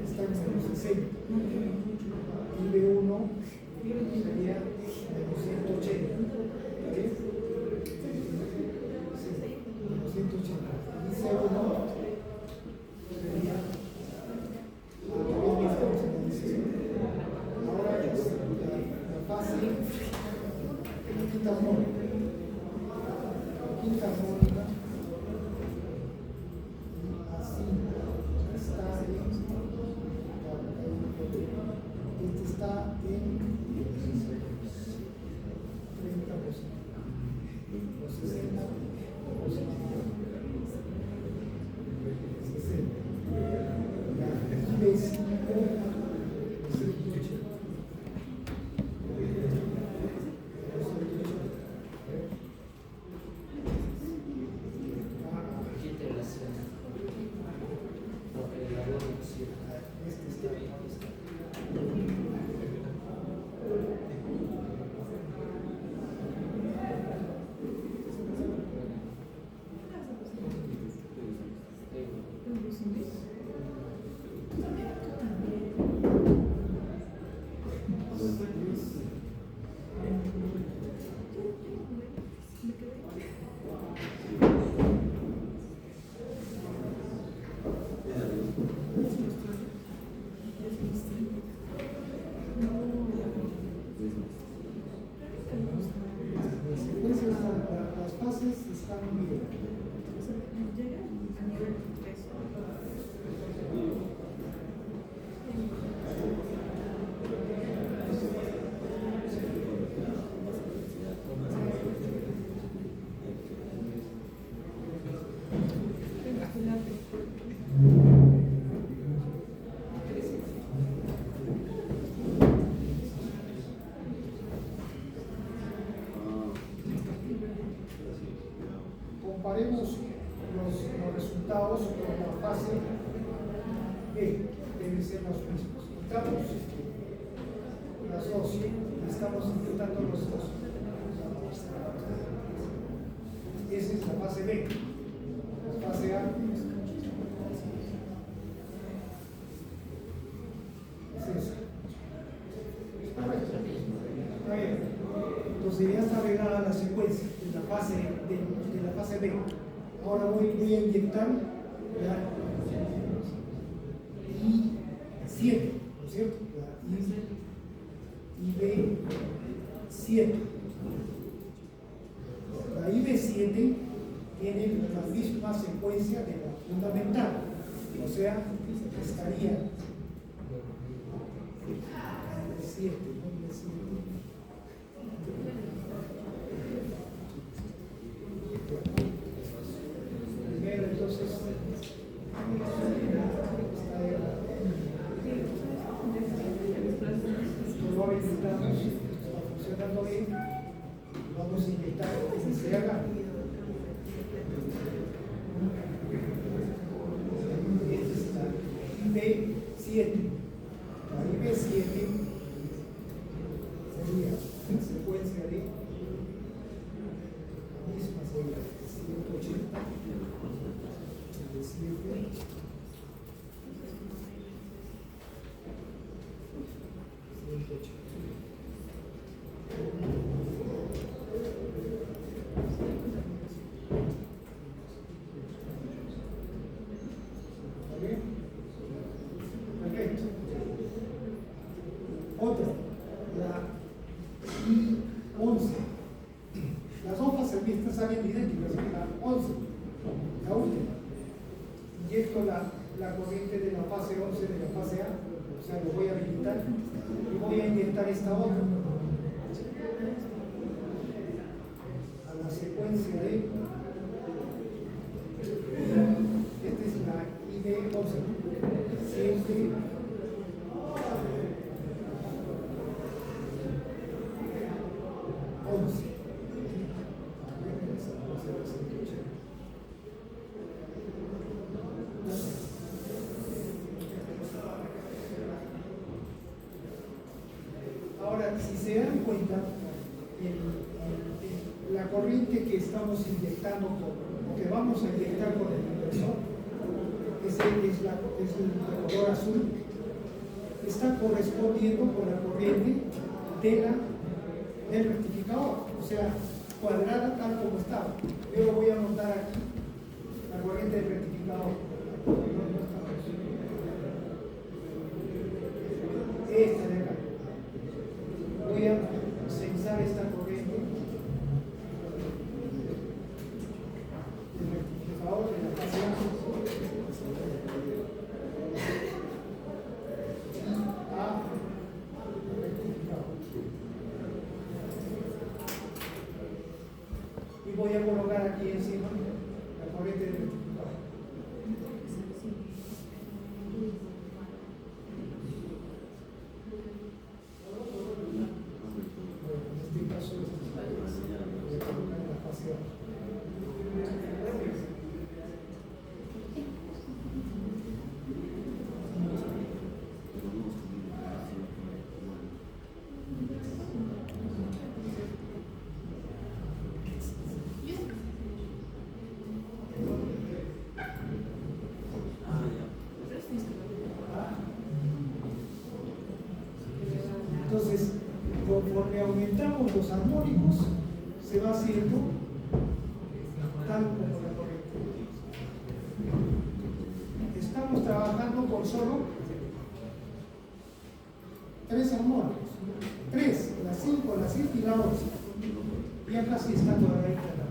está en menos 60. Y B1 sería menos 180. ¿Vale? Sí, menos 180. Y C1 sería ahora es la fase, la quinta armónica. La quinta armónica así está está en 30%, los 60, 60. La B5, ¿Qué interrelación? Porque la voz no sirve. este está ahí. Las fases están bien. Comparemos los resultados con la fase B, deben ser los mismos. Estamos las dos. Estamos intentando los dos. Esa es la fase B. La fase A es esa. Está bien. Entonces ya está arreglada la secuencia de la fase B. Ahora voy a inyectar la I7, ¿no es cierto? La IB7. La IB7 tiene la misma secuencia de la fundamental, o sea, estaría IB7, primero entonces probabilizamos, está funcionando bien, vamos a inyectar que se haga. Esta es la IB7. La IB7 sería la secuencia de la misma sería 180 IB7 perfecto. Otra, la I11. Las dos fases mixtas salen idénticas, la 11, la última. Inyecto la corriente de la fase 11 de la fase A, o sea, lo voy a habilitar y voy a inyectar esta otra a la secuencia de esta es la IB11, siempre ahora, si se dan cuenta, la corriente que estamos inyectando, o que vamos a inyectar con el inversor, es el color azul, está correspondiendo con la corriente del rectificador, o sea, cuadrada tal como estaba. Yo lo voy a anotar aquí, la corriente del rectificador. Esta de acá. Voy a censar esta corriente del rectificador de la fase A rectificador. Y voy a colocar aquí encima la corriente del rectificador. Entonces, conforme aumentamos los armónicos, se va haciendo tal como la corriente. Estamos trabajando con solo 3 armónicos. 3, la 5, la 7 y la 11. Ya casi está todavía instalado.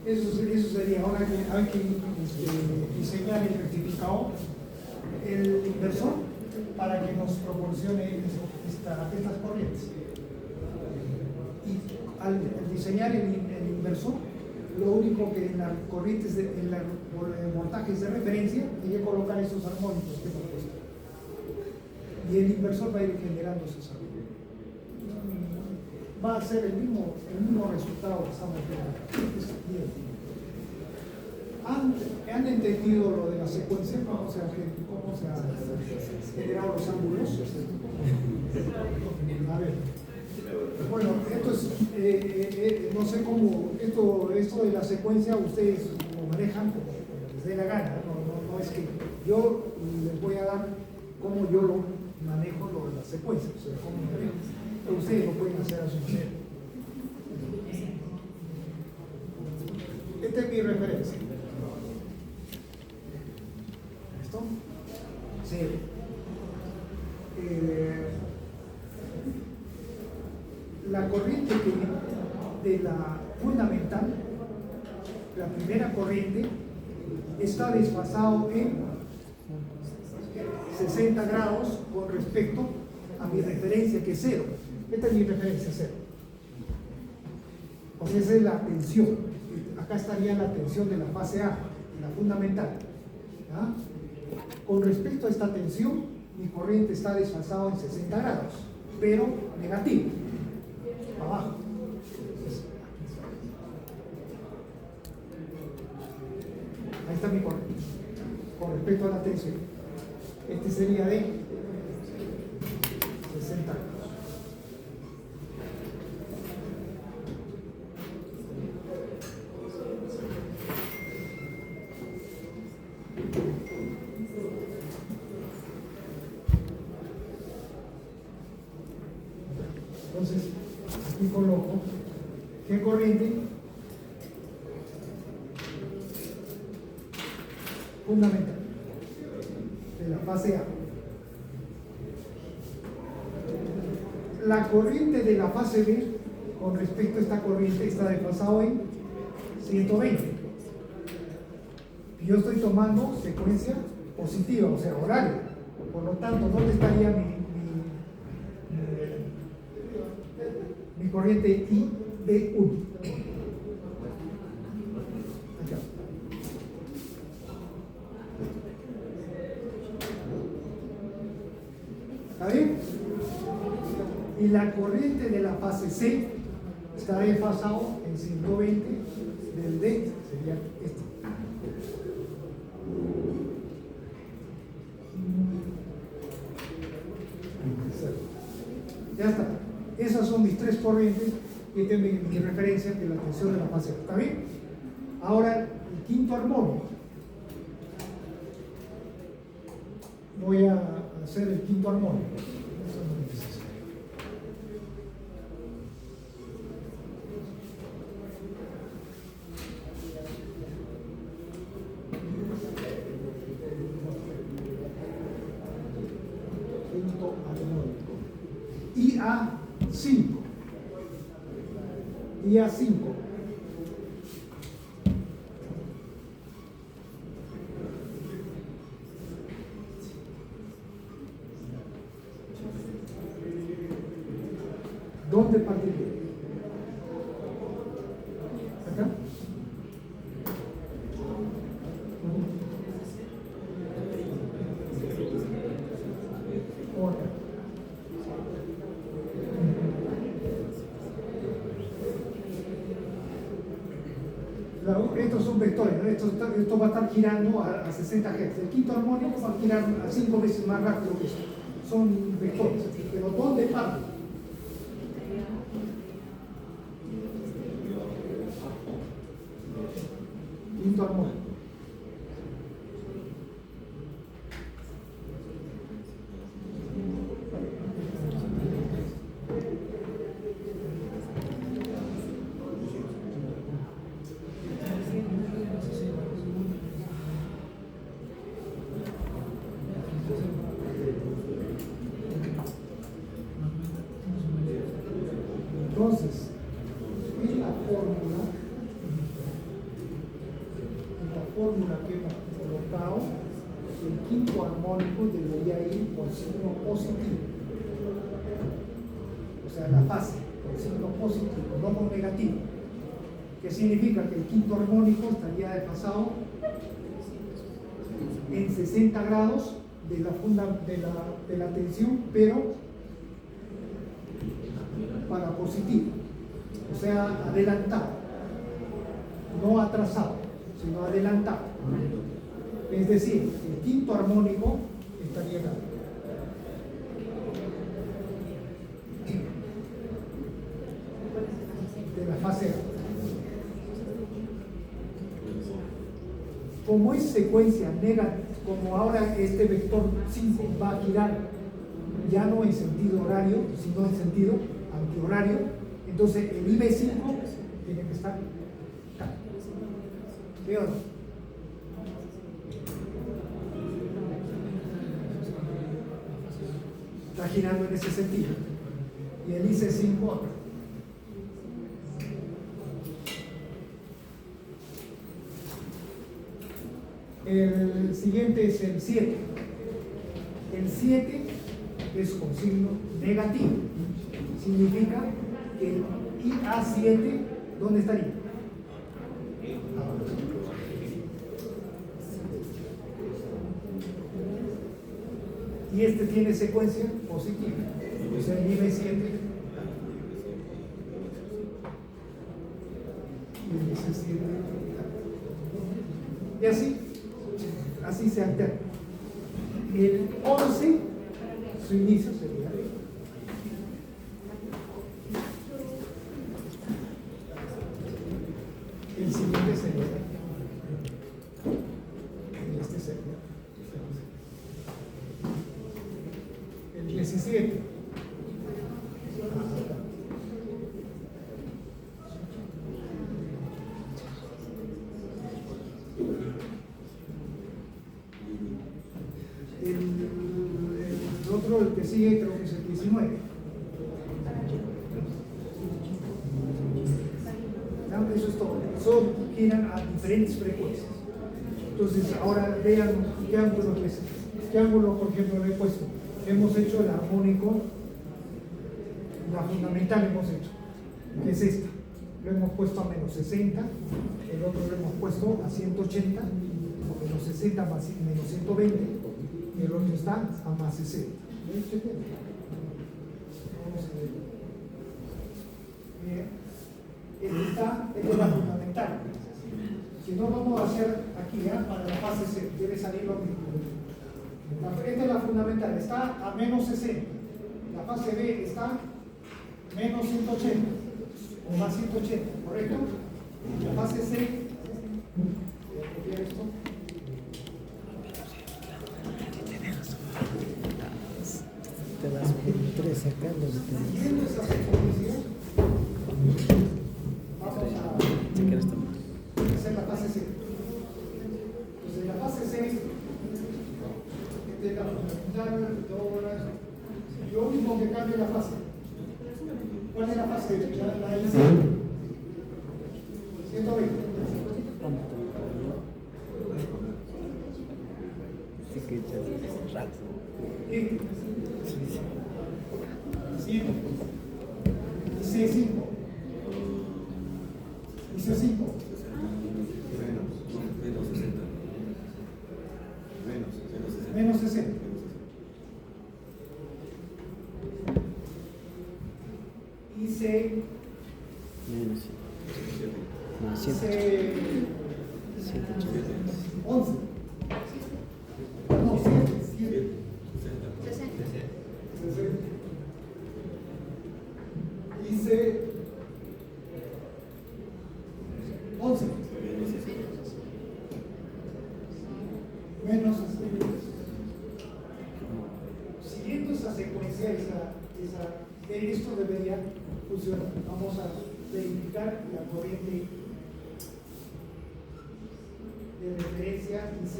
Eso sería, ahora que hay que diseñar el rectificador, el inversor, para que nos proporcione estas corrientes. Y al diseñar el inversor, lo único que en las corrientes, en los voltajes de referencia, hay que colocar esos armónicos que hemos puesto. Y el inversor va a ir generando esos armónicos. Va a ser el mismo resultado que estamos viendo. ¿Han entendido lo de la secuencia? ¿Cómo se han generado los ángulos? A ver. Bueno, esto es, no sé cómo, esto de la secuencia ustedes lo manejan como les dé la gana, no es que yo les voy a dar cómo yo lo manejo lo de la secuencia, o sea, cómo lo manejo. Pero ustedes lo pueden hacer a su manera. Esta es mi referencia. ¿Listo? Sí. La corriente de la fundamental, la primera corriente, está desfasado en 60 grados con respecto a mi referencia, que es 0. Esta es mi referencia, 0. O sea, esa es la tensión. Acá estaría la tensión de la fase A, la fundamental. ¿Ya? Con respecto a esta tensión, mi corriente está desfasado en 60 grados, pero negativo. Abajo. Ahí está mi corriente. Con respecto a la tensión. Este sería de 60 grados. Entonces, aquí coloco qué corriente fundamental de la fase A. La corriente de la fase B con respecto a esta corriente está desfasado en 120. Yo estoy tomando secuencia positiva, o sea, horario. Por lo tanto, ¿dónde estaría mi corriente IB1? Acá. ¿Está bien? Y la corriente de la fase C está desfasado en 120 del D, sería este. Ya está. Esas son mis tres corrientes y esta es mi referencia, que es la tensión de la fase A. ¿Está bien? Ahora, el quinto armónico. Voy a hacer el quinto armónico. Eso no es necesario. Quinto armónico. IA5. IA5. ¿Dónde partiría? ¿Acá? ¿O acá? Estos son vectores, ¿no? Esto va a estar girando a 60 Hz. El quinto armónico va a girar a 5 veces más rápido que esto. Son vectores, pero ¿dónde parte? Quinto armónico. Entonces, en la fórmula fórmula que hemos colocado, el quinto armónico debería ir por signo positivo. O sea, la fase por signo positivo, no por negativo. ¿Qué significa? Que el quinto armónico estaría desfasado en 60 grados de la tensión, pero para positivo. O sea, adelantado. No atrasado, sino adelantado. Es decir, el quinto armónico estaría acá. De la fase A. Como es secuencia negativa, como ahora este vector 5 va a girar ya no en sentido horario, sino en sentido antihorario, entonces el IB5 tiene que estar acá. ¿Sí o no? Está girando en ese sentido. Y el IC5 acá. El siguiente es el 7. El 7 es con signo negativo. Significa que el IA7, ¿dónde estaría? Y este tiene secuencia positiva. O sea, el IB7 y el IC7. Y así se alterna. El 11, su inicio sería el siguiente sería este sería el 17. El otro, el que sigue, creo que es el 19. Eso es todo. Son giran a diferentes frecuencias. Entonces, ahora vean qué ángulo, por ejemplo, le he puesto. Hemos hecho el armónico, la fundamental hemos hecho, que es esta. Lo hemos puesto a menos 60, el otro lo hemos puesto a 180, o menos 60 más menos 120, y el otro está a más 60. Vamos a ver. Bien. Esta es la fundamental. Si no, vamos a hacer aquí, para la fase C, debe salir lo mismo. Esta es la fundamental, está a menos 60. La fase B está menos 180 o más 180, ¿correcto? La fase C, voy a copiar esto. Te das por 3 sacando. Siguiendo esa secuencia, vamos a hacer la fase C. Entonces, la fase C de la fundamental, lo único que cambia es la fase. ¿Cuál es la fase? La IC. 120. ¿Qué? IC5. IC5. Menos 60. IC. IC 11. No, 7. 60. IC 11. Menos 60. Siguiendo esa secuencia, esto debería funcionar. Vamos a verificar la corriente de referencia IC.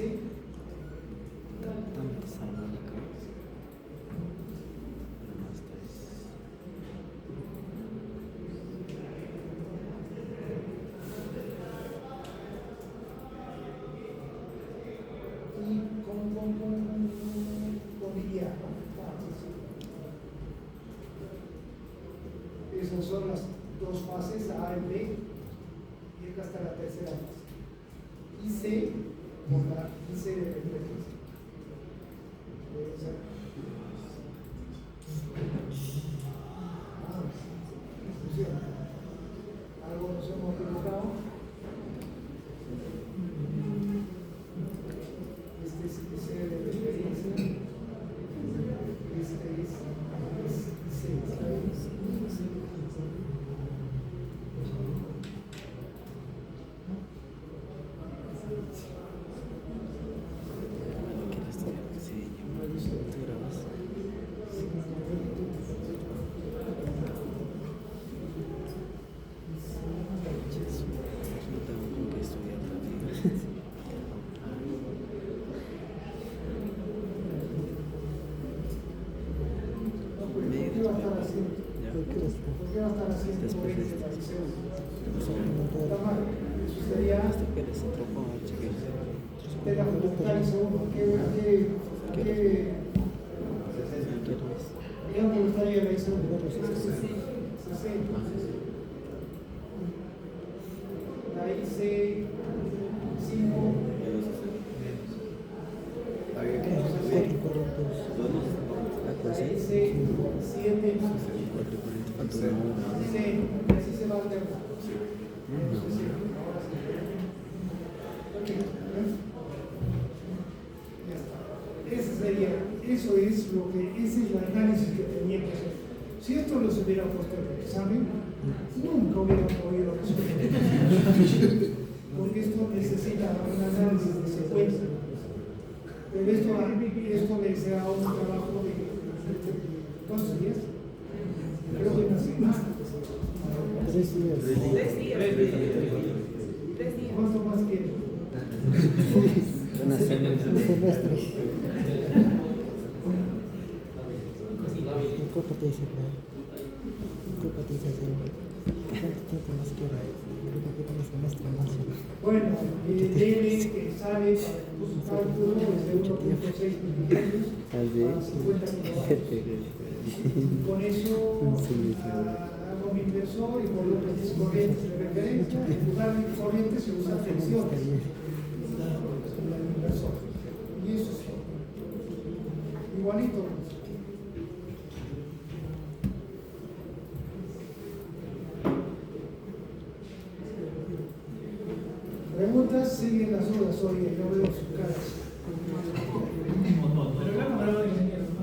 son las dos fases, A y B, y acá está la tercera fase. IC por la IC de referencia. Algo nos hemos equivocado. Este es IC de referencia. Este es IC. Ese es el análisis que tenía que hacer. Si esto los hubiera puesto en el examen, nunca hubieran podido resolver. Porque esto necesita un análisis de secuencia. Pero esto les da un trabajo de ¿cuántos días? Creo que una semana. 3 días. 3 días. ¿Cuánto más quieren? Una semana. Un semestre. ¿Cuánto te dice? ¿Cuánto te dice? ¿Cuánto tiempo más quieres? ¿Cuánto un semestre más? Bueno, debe que sale para su cálculo es de 1.6 milímetros a 50 kilómetros. Con eso hago mi inversor y por lo que es corriente de referencia. En lugar de corriente se usa tensiones. El inversor. Y eso es igualito. Preguntas, siguen las dudas hoy, yo veo sus caras. Pero la cámara de ingeniero, ¿no?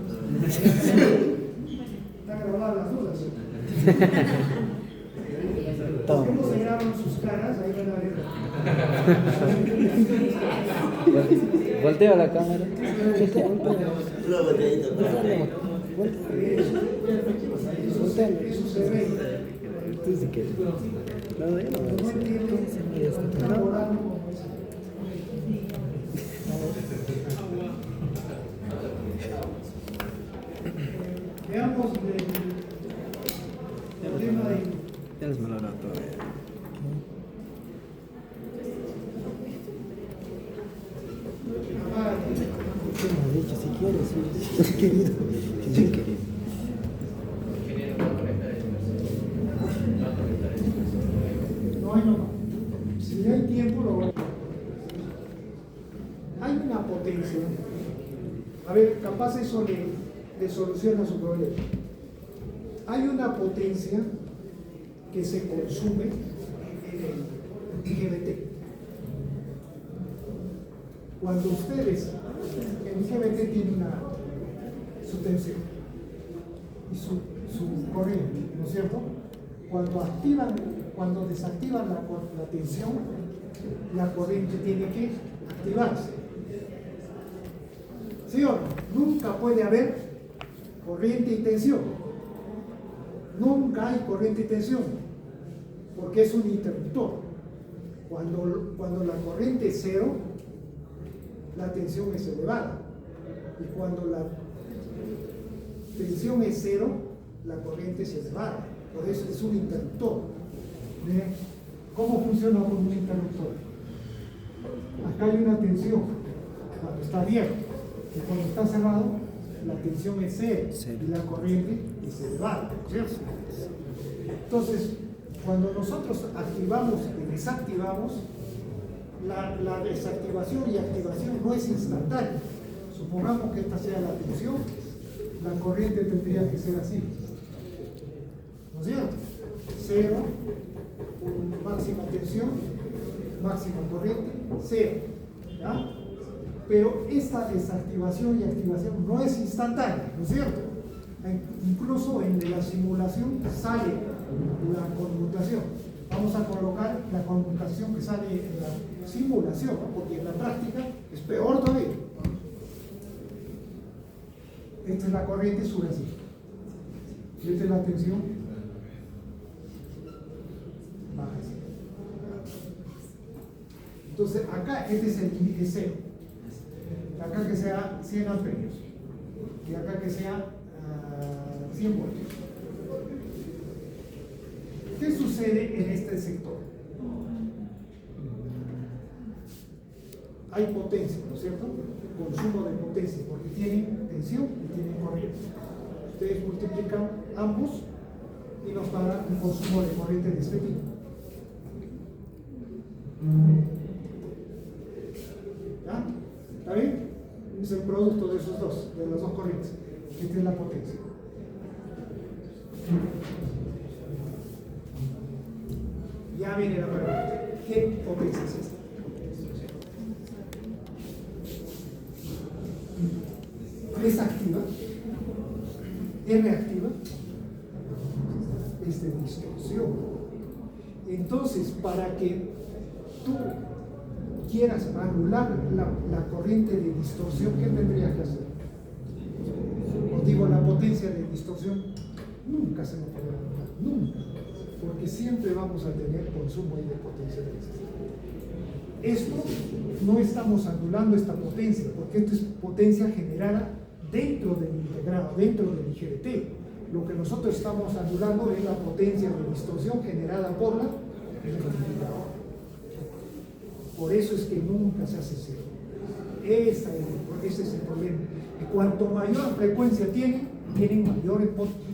Están grabadas las dudas. ¿Cómo se graban sus caras? Ahí van a ver. Volteo la cámara. Eso se ve. Tú si quieres. No, yo no voy a decir. Veamos el tema de... Ya les me lo noto. ¿Qué me has dicho? Si quieres, si querido. Si querido. No hay nomás. Si hay tiempo, lo voy a... Hay una potencia. A ver, capaz eso le soluciona su problema. Hay una potencia que se consume en el IGBT. Cuando ustedes, el IGBT tiene su tensión y su corriente, ¿no es cierto? Cuando desactivan la tensión, la corriente tiene que activarse. ¿Sí o no? Nunca puede haber corriente y tensión. Nunca hay corriente y tensión, porque es un interruptor. Cuando la corriente es cero, la tensión es elevada. Y cuando la tensión es cero, la corriente es elevada. Por eso es un interruptor. ¿Ve? ¿Cómo funciona con un interruptor? Acá hay una tensión cuando está abierto, y cuando está cerrado la tensión es cero Cero. y la corriente es elevada, ¿no es cierto? Entonces, cuando nosotros activamos y desactivamos, la desactivación y activación no es instantánea. Supongamos que esta sea la tensión, la corriente tendría que ser así, ¿no es cierto? Cero, máxima tensión, máxima corriente, cero, ¿ya? Pero esta desactivación y activación no es instantánea, ¿no es cierto? Incluso en la simulación sale la conmutación. Vamos a colocar la conmutación que sale en la simulación, ¿no? Porque en la práctica es peor todavía. Esta es la corriente, sube así. Y esta es la tensión, baja así. Entonces acá este es el límite cero. Acá que sea 100 amperios. Y acá que sea 100 voltios. ¿Qué sucede en este sector? Hay potencia, ¿no es cierto? Consumo de potencia, porque tienen tensión y tienen corriente. Ustedes multiplican ambos y nos dará un consumo de corriente de este tipo. ¿Ya? ¿Está bien? Es el producto de esos dos, de las dos corrientes. Esta es la potencia. Ya viene la pregunta. ¿Qué potencia es esta? ¿Es activa? ¿Es reactiva? Es de distorsión. Entonces, para que tú quieras anular la corriente de distorsión, ¿qué tendrías que hacer? Os digo, la potencia de distorsión nunca se nos podrá anular, nunca, porque siempre vamos a tener consumo ahí de potencia de distorsión. Esto no estamos anulando esta potencia, porque esto es potencia generada dentro del integrado, dentro del IGBT. Lo que nosotros estamos anulando es la potencia de distorsión generada por el amplificador. Por eso es que nunca se hace cero. Ese es el problema. Y cuanto mayor frecuencia tienen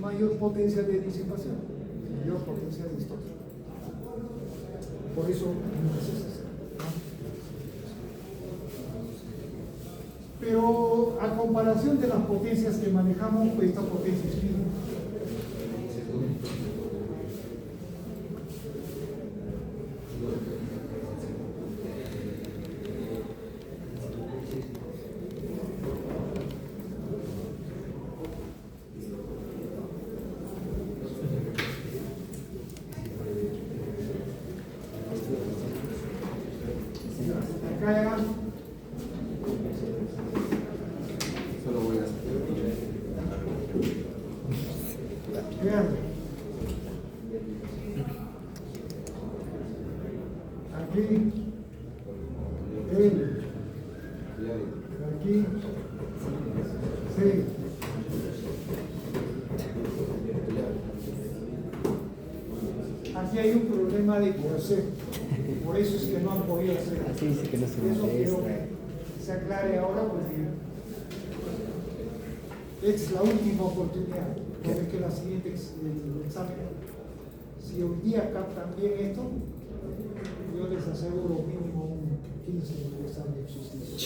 mayor potencia de disipación, mayor potencia de distorsión. Por eso nunca se hace cero. Pero a comparación de las potencias que manejamos, pues esta potencia es mínima. Acá ya vean. Aquí, él, aquí, sí. Aquí hay un problema de concepto, por eso es que no han podido hacer. Así dice que no se Eso quiero molesta. que se aclare ahora, porque es la última oportunidad. Porque que la siguiente el examen, si hoy día captan bien esto, yo les aseguro mínimo un 15 en el examen de justicia.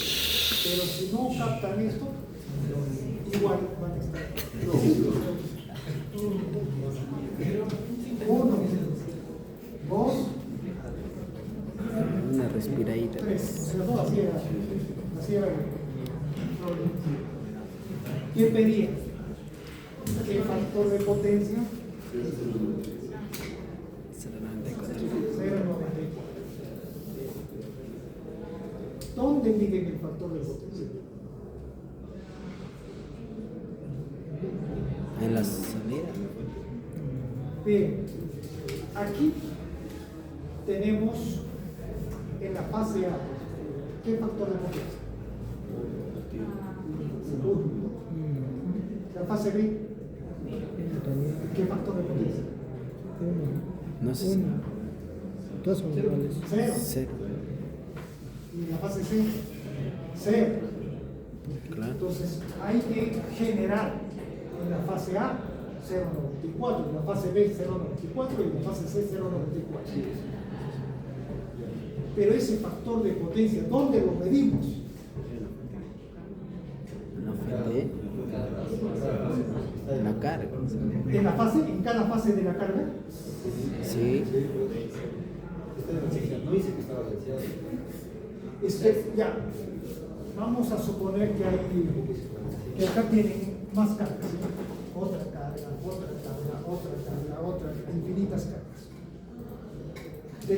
Pero si no captan esto, igual van a estar. Uno, dos, Una respiradita. tres. Pero no, así era el problema. ¿Qué pedía? ¿Qué factor de potencia? 0.94. 0,94. ¿Dónde miden el factor de potencia? En la salida. Bien, aquí tenemos en la fase A, ¿qué factor de potencia? Uno. La fase B, ¿qué factor de potencia? No sé. Todos son iguales. Cero. 0. Y la fase C, cero. Claro. Entonces hay que generar en la fase A 0,94, en la fase B 0,94 y en la fase C 0,94. Pero ese factor de potencia, ¿dónde lo medimos? La fuente. La carga. ¿En la fase, en cada fase de la carga? Sí. Ya, vamos a suponer que acá tienen más cargas, ¿sí? Otra carga, infinitas cargas.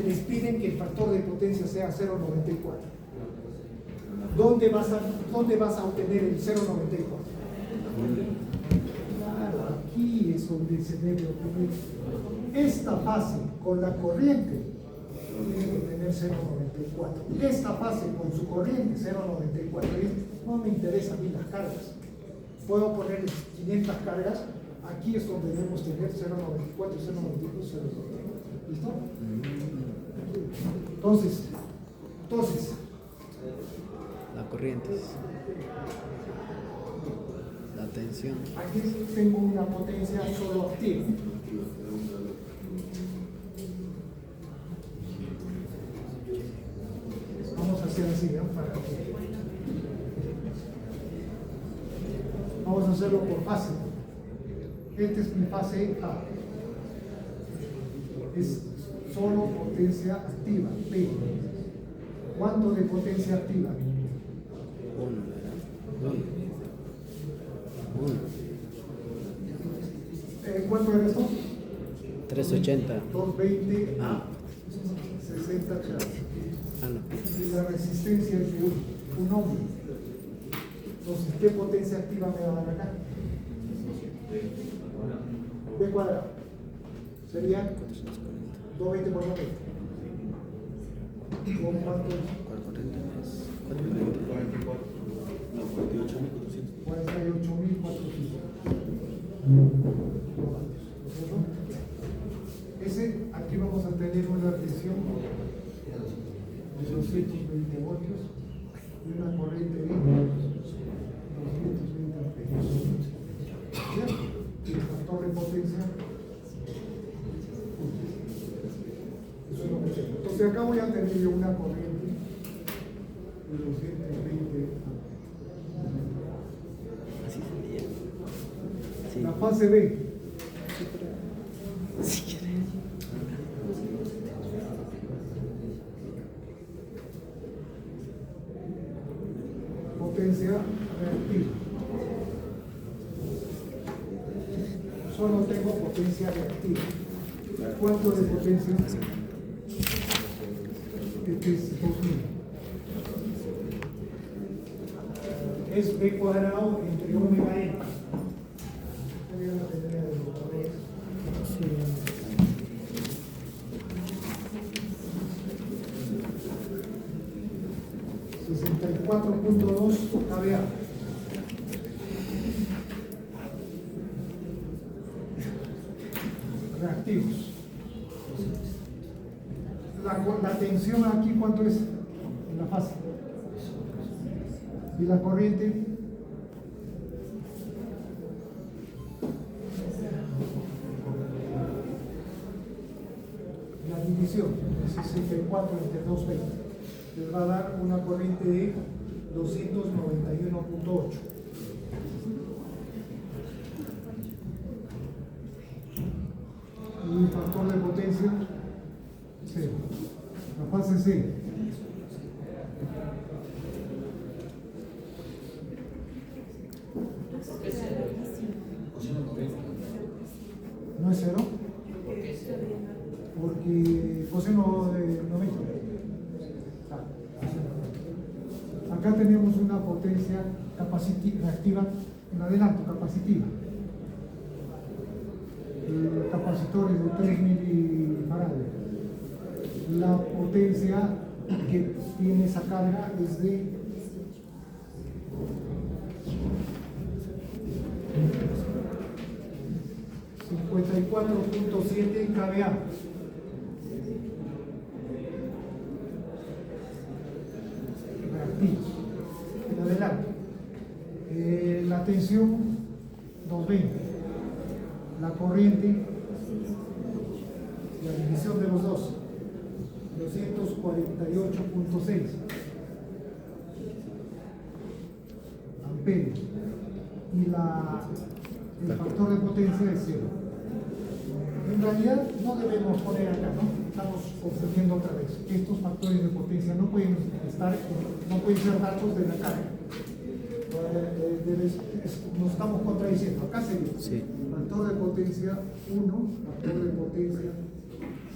Les piden que el factor de potencia sea 0,94. ¿Dónde vas a obtener el 0,94? Claro, aquí es donde se debe obtener. Esta fase con la corriente tiene que tener 0,94. Esta fase con su corriente 0,94. No me interesan a mí las cargas. Puedo poner 500 cargas. Aquí es donde debemos tener 0,94, 0,92, 0,94. ¿Listo? Entonces, La corriente. La tensión. aquí tengo una potencia solo activa. Vamos a hacer así, ¿no? Vamos a hacerlo por fase. Esta es mi fase A. Es solo potencia activa, P. ¿Cuánto de potencia activa? 1, ¿verdad? 1. ¿Cuánto era esto? 380. 220 a Ah. 60 grados. Ah, no. Y la resistencia es de un ohm. Entonces, ¿qué potencia activa me va a dar acá? B cuadrado. Sería 220 por 90. ¿Con cuánto es? 48.400. Ese, aquí vamos a tener una tensión de 220 voltios y una corriente de 220 amperios. ¿Bien? Y el factor de potencia. Eso es lo que tengo. Entonces acá voy a tener yo una corriente de 220 Así sería. Sí. La fase B. Si quieres. Potencia reactiva. Solo tengo potencia reactiva. ¿Cuánto de potencia? Este es 2000. Es B cuadrado entre omega n. Sería la teoría de los valores. 64.2 kVA. Reactivos. La tensión aquí, ¿cuánto es? En la fase. Y la corriente. La división de 64 entre 220 les va a dar una corriente de 291.8. Y el factor de potencia 0. La fase C. ¿No es 0? Porque coseno de 90. Acá tenemos una potencia reactiva en adelanto, capacitiva. Capacitores de 3 milifarados. La potencia que tiene esa carga es de 54.7 kVA. Reactivos. En adelante. tensión 220, la corriente, la división de los dos, 248.6 amperios, y el factor de potencia es 0. En realidad no debemos poner acá, ¿no? Estamos confundiendo otra vez. Estos factores de potencia no pueden ser datos de la carga. Nos estamos contradiciendo. Acá sería Sí. factor de potencia 1, factor de potencia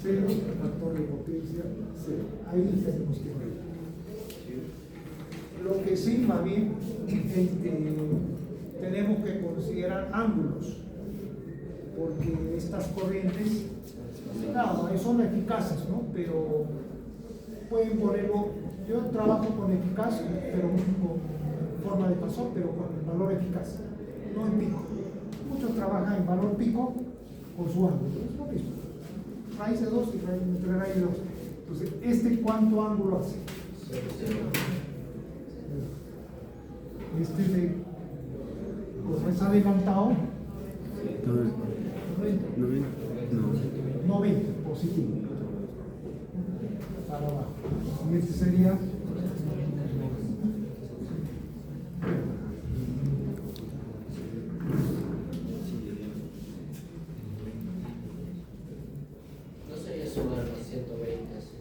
0, factor de potencia 0. Ahí tenemos que ver. Lo que sí va bien es que tenemos que considerar ángulos, porque estas corrientes, claro, son eficaces, ¿no? Pero pueden ponerlo, yo trabajo con eficaz, pero con forma de paso, pero con el valor eficaz, no en pico. Muchos trabajan en valor pico con su ángulo, es lo mismo. Raíz de 2 y entre raíz de 2. Entonces, ¿cuánto ángulo hace? Como es adelantado, 90, positivo. Para abajo. Y este sería No sería sumar los 120 así.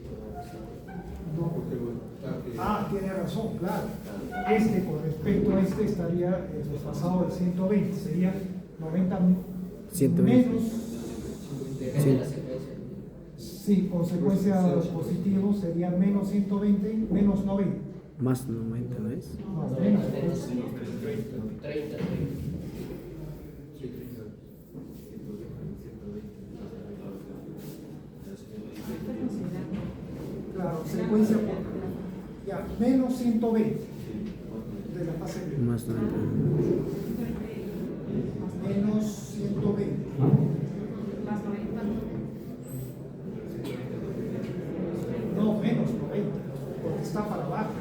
tiene razón, claro. Con respecto a estaría desfasado del 120, sería 90 120. menos. Depende de la secuencia. Sí, consecuencia positivo sería menos 120, menos 90. Más 90, ¿no es? No, menos 30. Claro, secuencia ya, menos 120 de la fase B. Más 90. Menos 120. No, menos 90, porque está para abajo.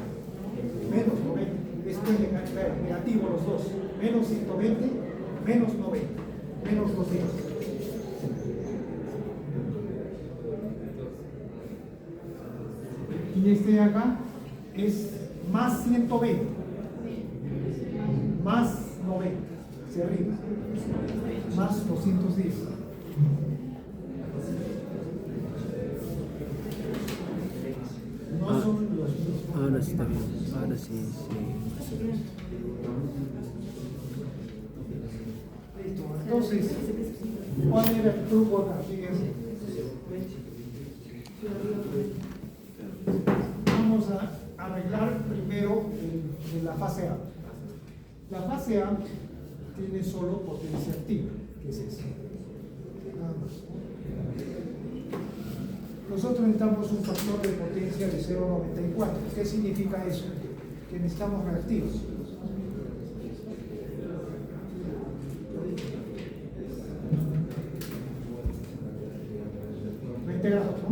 Menos 90. Esto es negativo los dos. Menos 120, menos 90, menos 200. Y este de acá es más 120, más 90, hacia arriba, más 210. No son los mismos. Ahora sí está bien. Ahora sí, Listo. Entonces, ¿cuál era el truco acá? Fíjense. Vamos a arreglar primero de la fase A. La fase A tiene solo potencia activa, que es esa. Nada más. Nosotros necesitamos un factor de potencia de 0,94. ¿Qué significa eso? Que necesitamos reactivos. Integrados, ¿no?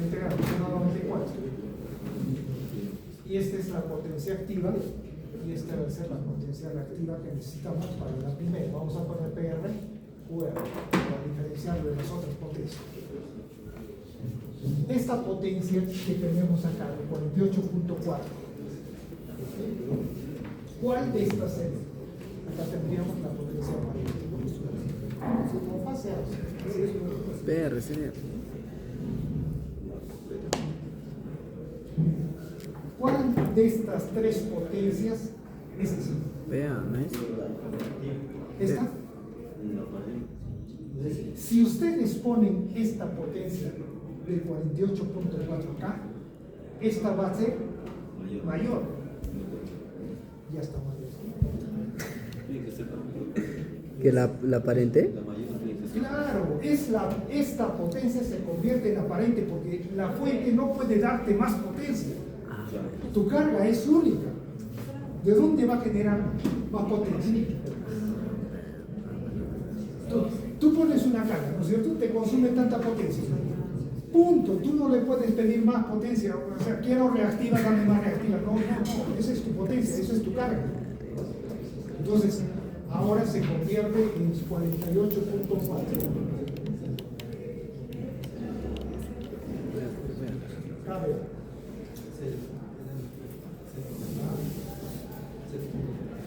Integrados, 0,94. Y esta es la potencia activa, y esta va a ser la potencia reactiva que necesitamos para la primera. Vamos a poner PR, QR, para diferenciarlo de las otras potencias. Esta potencia que tenemos acá, de 48.4, ¿cuál de estas sería? Acá tendríamos la potencia mayor. Como fase A. PR sería. ¿Cuál de estas tres potencias es esa? PA, ¿no es? ¿Esta? Si ustedes ponen esta potencia del 48.4 acá, esta va a ser mayor. Ya está mayor. ¿Que la aparente? Claro, esta potencia se convierte en aparente porque la fuente no puede darte más potencia. Tu carga es única. ¿De dónde va a generar más potencia? Tú pones una carga, ¿no es cierto? Te consume tanta potencia. Punto. Tú no le puedes pedir más potencia. O sea, quiero reactiva, dame más reactiva. No. Esa es tu potencia, esa es tu carga. Entonces, ahora se convierte en 48.4. Cambia.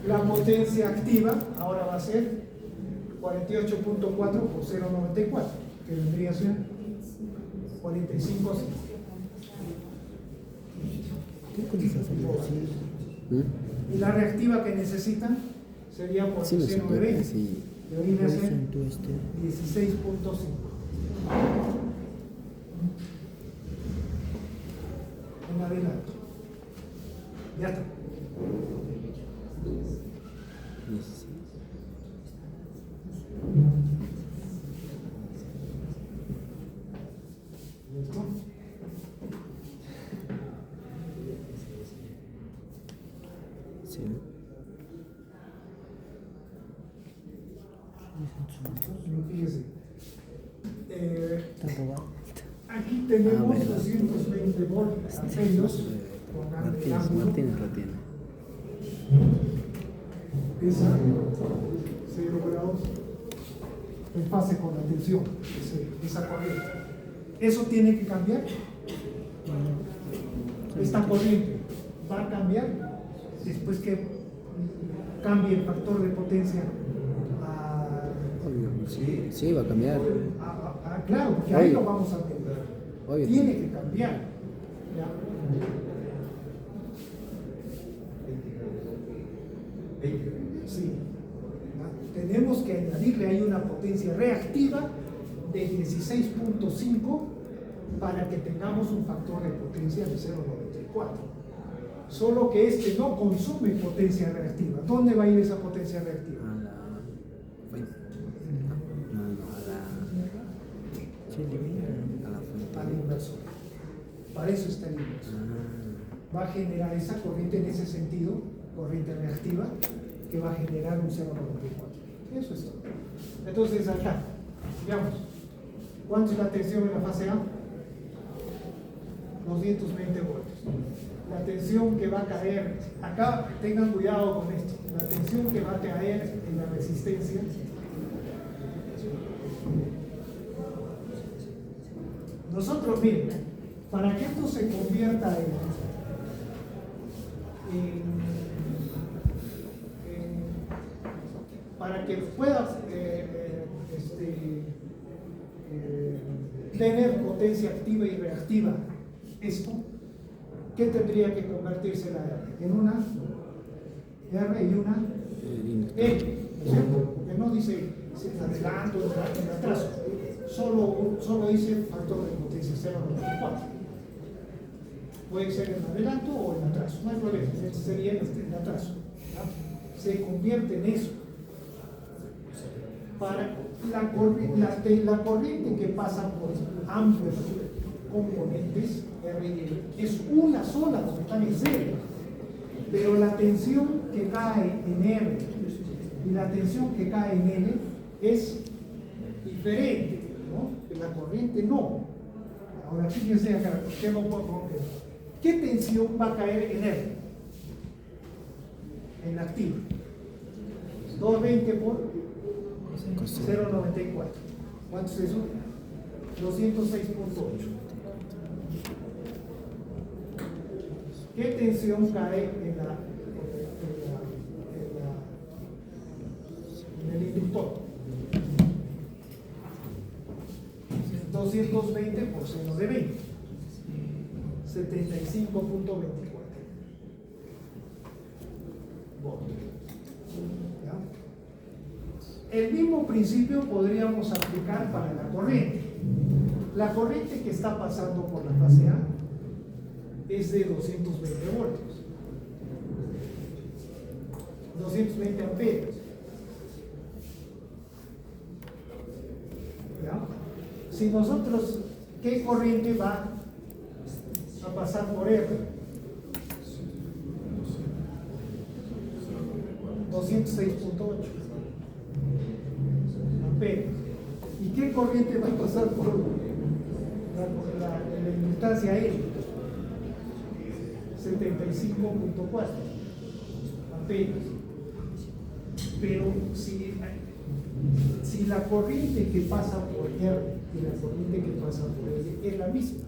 La potencia activa ahora va a ser 48.4 por 0.94, que vendría a ser 45. ¿Qué cotiza salió así? Y la reactiva que necesitan sería por Sí, no se 0.20, puede, sí. que viene a ser En tu este. 16.5. En adelante. Ya está. 16. ¿Listo? Sí. Fíjese. Está robado. Aquí tenemos Ah, verdad. 220 voltios amperes con Martínez lo tiene. Esa 0 grados en fase con la tensión, esa corriente. Eso tiene que cambiar. Esta corriente va a cambiar después que cambie el factor de potencia a Obvio, sí, sí, va a cambiar. claro, porque ahí Obvio. lo vamos a ver. Obvio. Tiene que cambiar. ¿Ya? Sí. ¿Ya? Tenemos que añadirle ahí una potencia reactiva de 16.5 para que tengamos un factor de potencia de 0.94. Solo que este no consume potencia reactiva. ¿Dónde va a ir esa potencia reactiva? A la fuente. No, a Se elimina. la fuente. Al inversor. Para eso está el inversor. Va a generar esa corriente en ese sentido, corriente reactiva, que va a generar un 0.94. Eso es todo. Entonces, acá, veamos. ¿Cuánto es la tensión en la fase A? 220 voltios. La tensión que va a caer, acá tengan cuidado con esto, la tensión que va a caer en la resistencia nosotros, miren, para que esto se convierta para que pueda tener potencia activa y reactiva esto, ¿qué tendría que convertirse la R? En una R y una L, ¿no es cierto? Porque no dice en adelanto, en atraso, solo dice factor de potencia 0.94. Puede ser en adelanto o en atraso, no hay problema, este sería en atraso. ¿Ya? Se convierte en eso. Para la corriente que pasa por ambos componentes R y L es una sola, porque están en serie, pero la tensión que cae en R y la tensión que cae en L es diferente, ¿no? La corriente no. Ahora fíjense acá, ¿qué no puedo romper? ¿Qué tensión va a caer en R? En la activa. 220 por 0.94. ¿Cuánto es eso? 206.8. ¿Qué tensión cae en el inductor? 220 por seno de 20. 75.24. ¿Ya? El mismo principio podríamos aplicar para la corriente. La corriente que está pasando por la fase A es de 220 voltios, 220 amperios. ¿Ya? Si nosotros, ¿qué corriente va a pasar por R? 206.8 amperios. ¿Y qué corriente va a pasar por la inductancia L? 75.4 amperios. Pero si la corriente que pasa por R y la corriente que pasa por L es la misma,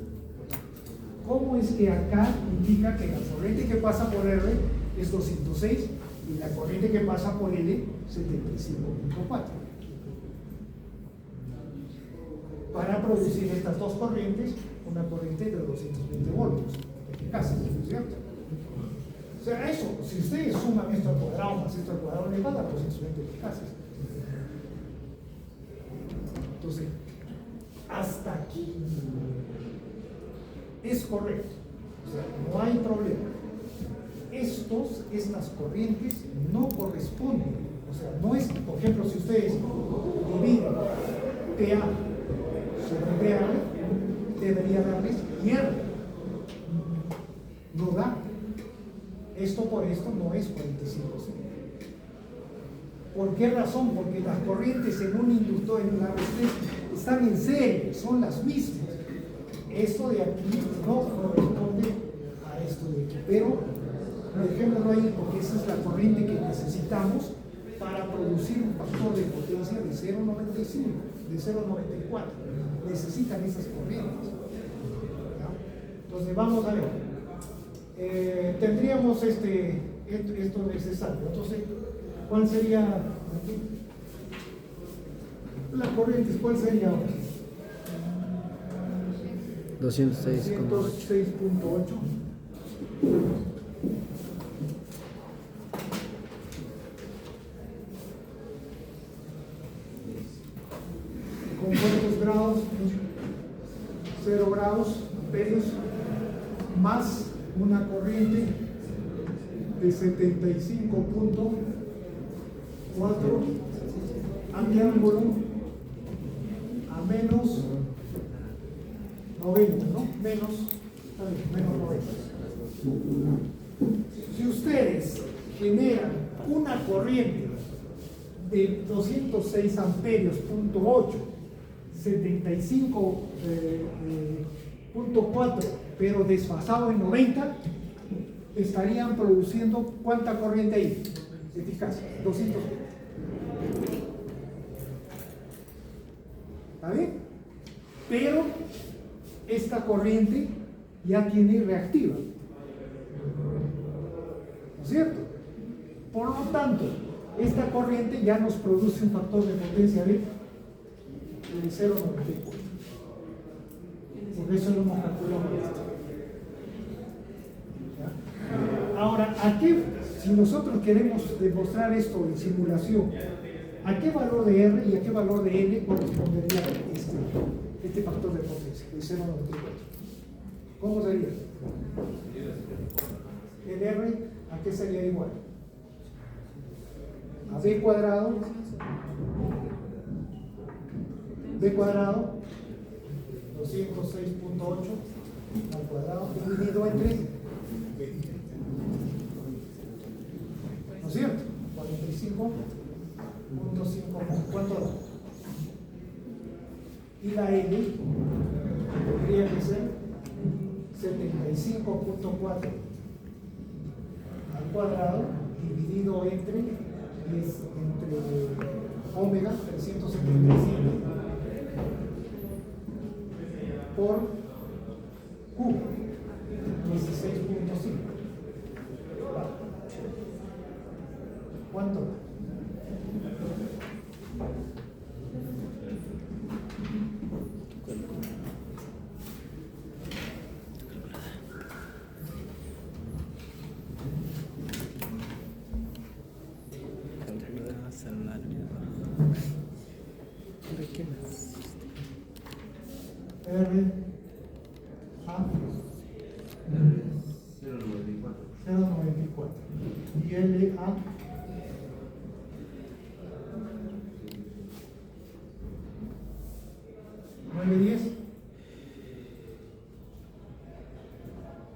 ¿cómo es que acá indica que la corriente que pasa por R es 206 y la corriente que pasa por L 75.4? Para producir estas dos corrientes, una corriente de 220 voltios, casi, ¿no es cierto? O sea, eso, si ustedes suman esto al cuadrado más esto al cuadrado, le va a dar 220 casi. Entonces, hasta aquí es correcto, o sea, no hay problema. Estas corrientes no corresponden, o sea, no es, por ejemplo, si ustedes dividen PA sobre PA, debería darles IR, no da. Esto por esto no es 45. ¿Por qué razón? Porque las corrientes en un inductor, en una resistencia, están en serie, son las mismas. Esto de aquí no corresponde a esto de aquí, pero por ejemplo no hay, porque esa es la corriente que necesitamos para producir un factor de potencia de 0,95, de 0,94. Necesitan esas corrientes. ¿Ya? Entonces vamos a ver. Tendríamos esto necesario. Entonces, ¿cuál sería aquí? La corriente, ¿cuál sería? 206,8. 206.8. ¿Con cuántos grados? 0 grados amperios más una corriente de 75.4 a mi ángulo a menos 90, ¿no? Menos 90. Si ustedes generan una corriente de 206 amperios, punto 8, 75.4, pero desfasado en 90, estarían produciendo ¿cuánta corriente hay? Eficaz, 200. ¿Está bien? Pero esta corriente ya tiene reactiva, ¿no es cierto? Por lo tanto, esta corriente ya nos produce un factor de potencia de 0,94. Por eso lo hemos calculado esto. ¿Ya? Ahora, si nosotros queremos demostrar esto en simulación, ¿a qué valor de R y a qué valor de L correspondería este factor de potencia de 0,94? ¿Cómo sería? El R, ¿a qué sería igual? A B cuadrado, B cuadrado, 206.8 al cuadrado, dividido entre, ¿no es cierto? 45.5, ¿cuánto da? Y la L tendría que ser 75.4 al cuadrado, dividido entre omega 375 por Q 16.5. ¿Cuánto? R a 0,94 y L a 910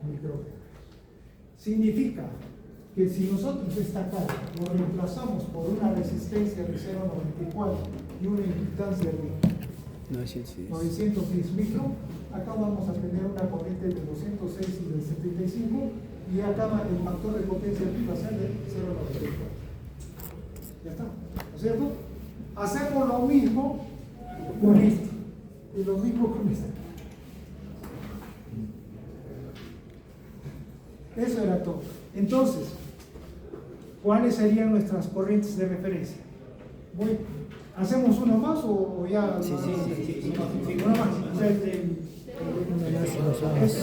micrómetros. Significa que si nosotros esta carga lo reemplazamos por una resistencia de 0,94 y una inductancia de 910 micro, acá vamos a tener una corriente de 206 y de 75, y acá el factor de potencia aquí va a ser de 0,94. Ya está, ¿no es cierto? Hacemos lo mismo con esto y lo mismo con esto. Eso era todo. Entonces, ¿cuáles serían nuestras corrientes de referencia? Bueno, ¿hacemos uno más o ya? Sí. Uno más. O sea, este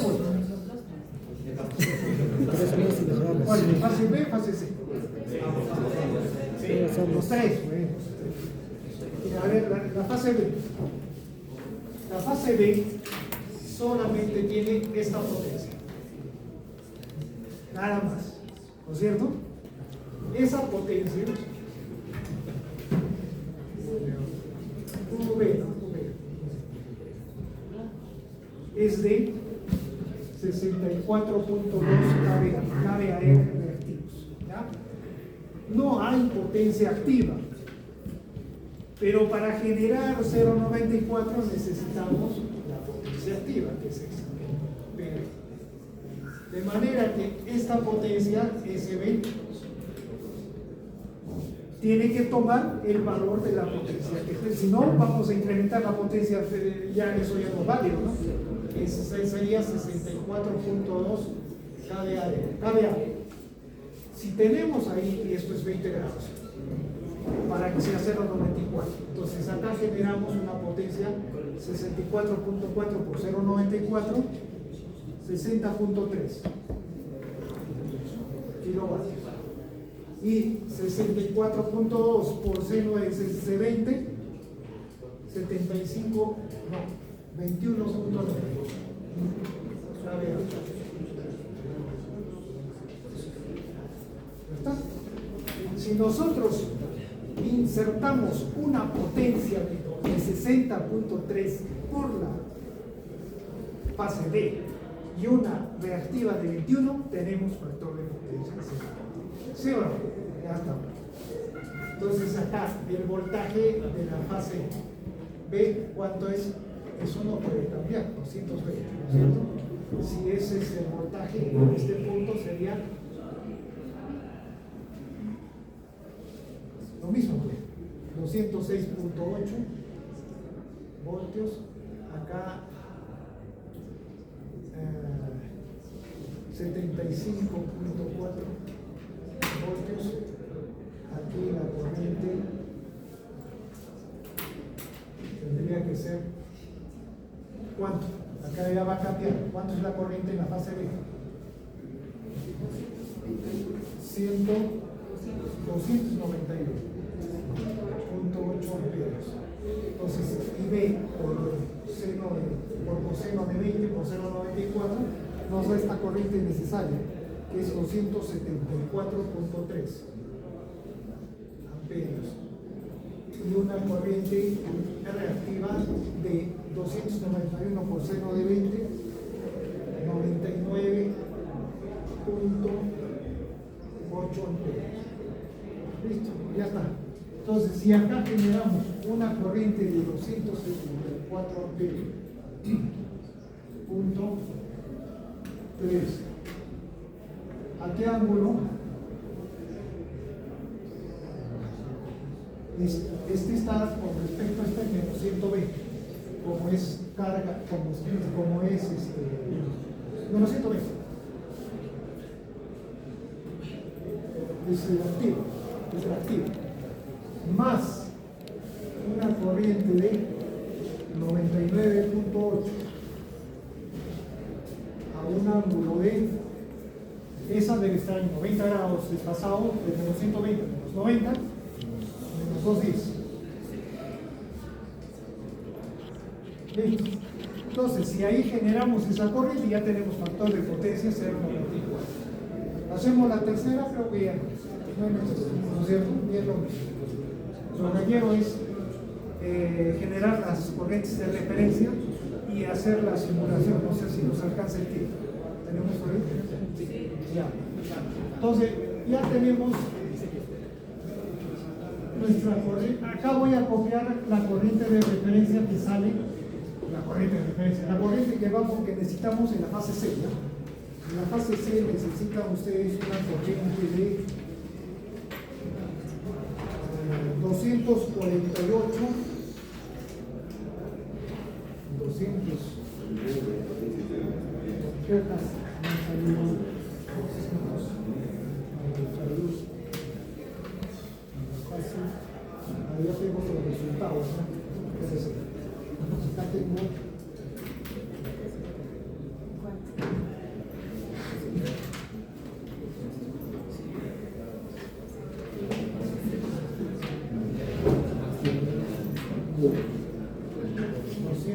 otro. Tres meses y los vamos. ¿Cuál? ¿Fase B, fase C? Los tres, bueno. A ver, la fase B. La fase B solamente tiene esta potencia. Nada más. ¿No es cierto? Esa potencia, V, ¿no? Es de 64.2 kVA reactivos. ¿Ya? No hay potencia activa, pero para generar 0.94 necesitamos la potencia activa, que es esta. De manera que esta potencia SB tiene que tomar el valor de la potencia que si no vamos a incrementar la potencia, ya eso ya no es válido, ¿no? Ese sería 64.2 kVA. Si tenemos ahí, y esto es 20 grados, para que sea 0.94, entonces acá generamos una potencia 64.4 por 0.94, 60.3 kilovatios. Y 64.2 por seno de C20, 75, no, 21.9. ¿Está? Si nosotros insertamos una potencia de 60.3 por la fase B y una reactiva de 21, tenemos factor de potencia. ¿Sí o no? Ya está. Entonces acá el voltaje de la fase B, ¿cuánto es? Eso no puede cambiar, 220, ¿no es cierto? Si ese es el voltaje, en este punto sería lo mismo, 206.8 voltios, acá 75.4 voltios, aquí la corriente tendría que ser, ¿cuánto? Acá ya va a cambiar, ¿cuánto es la corriente en la fase B? 292.8 amperes. Entonces, IB por coseno de 20 por 0.94 nos da esta corriente necesaria, que es 274.3 amperios. Y una corriente reactiva de 291 por seno de 20, 99.8 amperios. Listo, ya está. Entonces, si acá generamos una corriente de 274 amperios, punto 3, ¿a qué ángulo? Este está con respecto a este menos 120, como es carga, como es menos 120. Es reactivo. Más una corriente de 99.8 a un ángulo de, esa debe estar en 90 grados desfasado, de menos 120 menos 90, menos 210. Listo. Entonces, si ahí generamos esa corriente, ya tenemos factor de potencia 0.94. Hacemos la tercera, creo que ya no hay necesidad, ¿no es cierto? Y es lo mismo. Lo que quiero es generar las corrientes de referencia y hacer la simulación. No sé si nos alcanza el tiempo. ¿Tenemos por ahí? Sí. Ya. Entonces, ya tenemos nuestra corriente. Acá voy a copiar la corriente de referencia que sale. La corriente de referencia. La corriente que necesitamos en la fase C. ¿Ya? En la fase C necesitan ustedes una corriente de 248, 200. Ahí ya tengo los resultados, ¿no? Entonces, acá tengo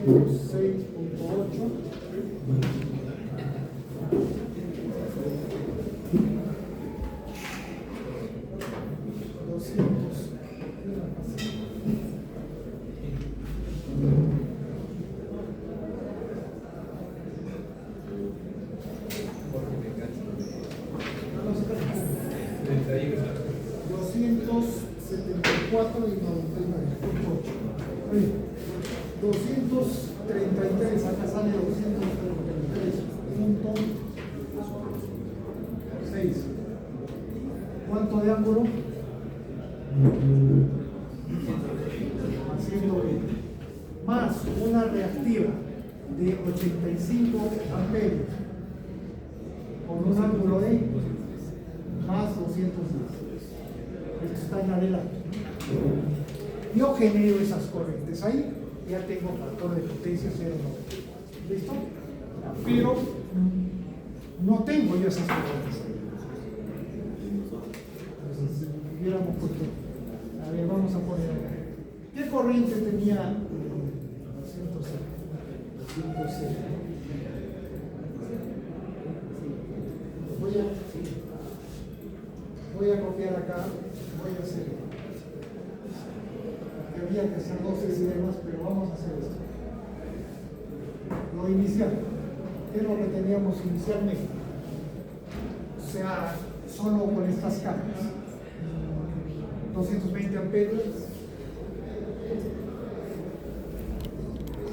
206.8. Y 233, acá sale 233.6. ¿Cuánto de ángulo? 120. Más una reactiva de 85 amperios con un ángulo de más 210. Esto está en adelante. Yo genero esas corrientes ahí, ya tengo factor de potencia 0,9. ¿Listo? Pero no tengo yo esas corrientes ahí. Entonces, hubiéramos puesto, a ver, vamos a poner acá. ¿Qué corriente tenía 206? Voy a copiar acá, voy a hacer. Había que hacer 12 sistemas, pero vamos a hacer esto. Lo inicial, ¿qué es lo que teníamos inicialmente? O sea, solo con estas cargas. 220 amperios,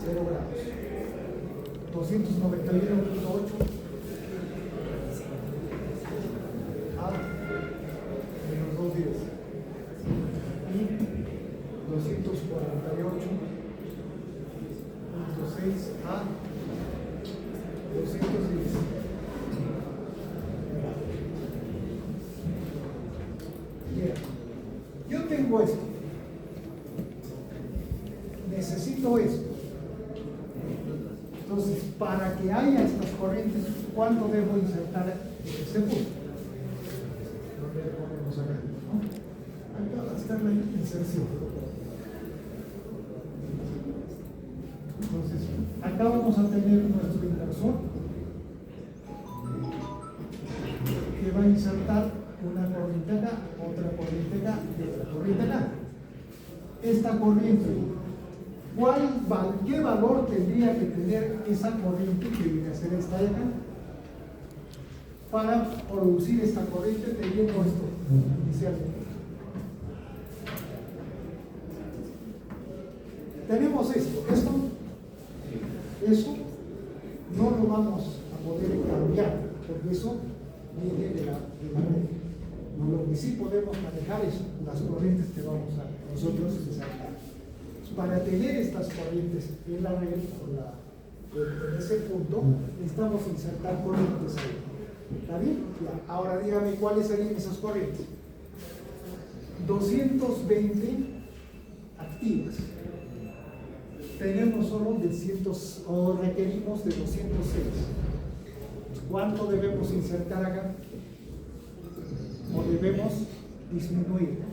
0 grados. 291.8 a menos 210. Y 248.6 a 210. Bien. Yo tengo esto. Necesito esto. Entonces, para que haya estas corrientes, ¿cuánto debo insertar en este punto? ¿Dónde le ponemos acá? ¿No? Acá va a estar la inserción. Entonces, acá vamos a tener nuestro inversor que va a insertar una corriente acá, otra corriente acá y otra corriente acá. Esta corriente, ¿qué valor tendría que tener esa corriente que viene a ser esta de acá para producir esta corriente teniendo esto inicialmente? Tenemos esto, eso no lo vamos a poder cambiar, porque eso viene de la red. Lo que sí podemos manejar es las corrientes que vamos a nosotros insertar. Para tener estas corrientes en la red, en ese punto, necesitamos insertar corrientes ahí. ¿Está bien? Ya. Ahora dígame cuáles serían esas corrientes. 220 activas. Tenemos solo o requerimos de 206. ¿Cuánto debemos insertar acá? ¿O debemos disminuir?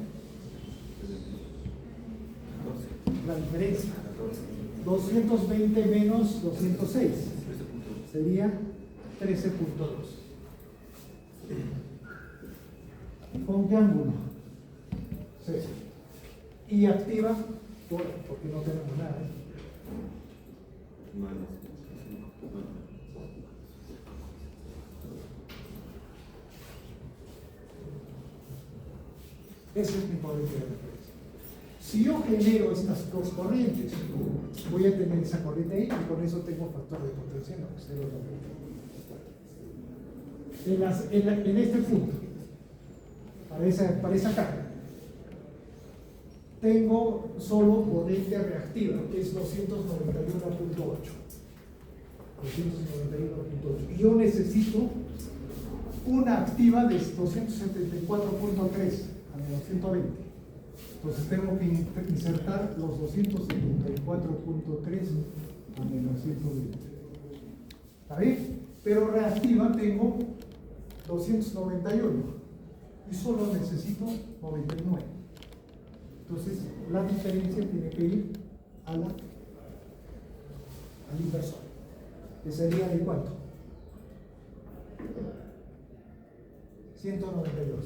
La diferencia. 220 menos 206 sería 13.2. ¿Con qué ángulo? 6. Y activa, porque no tenemos nada. Ese es mi corriente de referencia. Si yo genero estas dos corrientes, voy a tener esa corriente ahí y con eso tengo factor de potencia, no, 0,9. En este punto, para esa carga, tengo solo corriente reactiva, que es 291.8. 291.8. Y yo necesito una activa de 274.3 a menos 120. Entonces tengo que insertar los 274.3 a menos 120. ¿Está bien? Pero reactiva tengo 291 y solo necesito 99. Entonces la diferencia tiene que ir al inversor, que sería de cuánto? 192.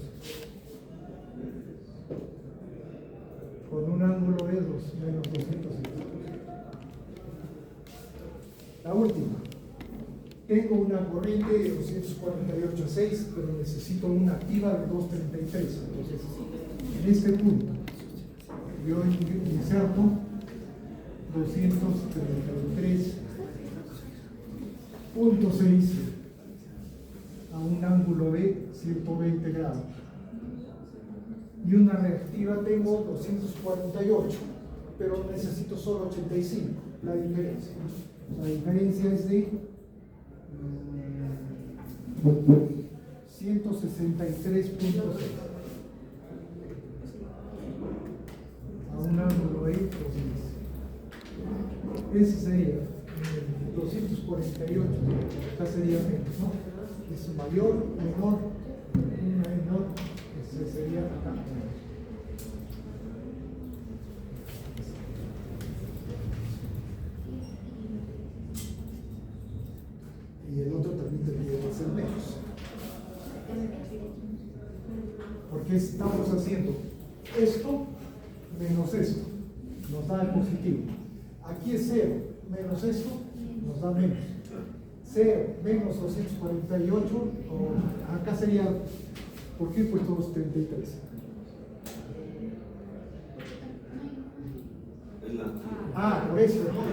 Con un ángulo de menos 250. La última. Tengo una corriente de 248.6, pero necesito una activa de 233. Entonces, en este punto, yo inserto 233.6 a un ángulo de 120 grados. Y una reactiva tengo 248, pero necesito solo 85, la diferencia. La diferencia es de 163.6 a un ángulo de 210. Ese sería 248, acá sería menos, ¿no? Es mayor, menor, menor, ese sería acá. Y el otro también tendría que ser menos. Porque estamos haciendo esto menos esto, nos da el positivo. Aquí es 0 menos esto, nos da menos. 0 menos 248, o acá sería, ¿por qué? Pues 233. Por eso, ¿no?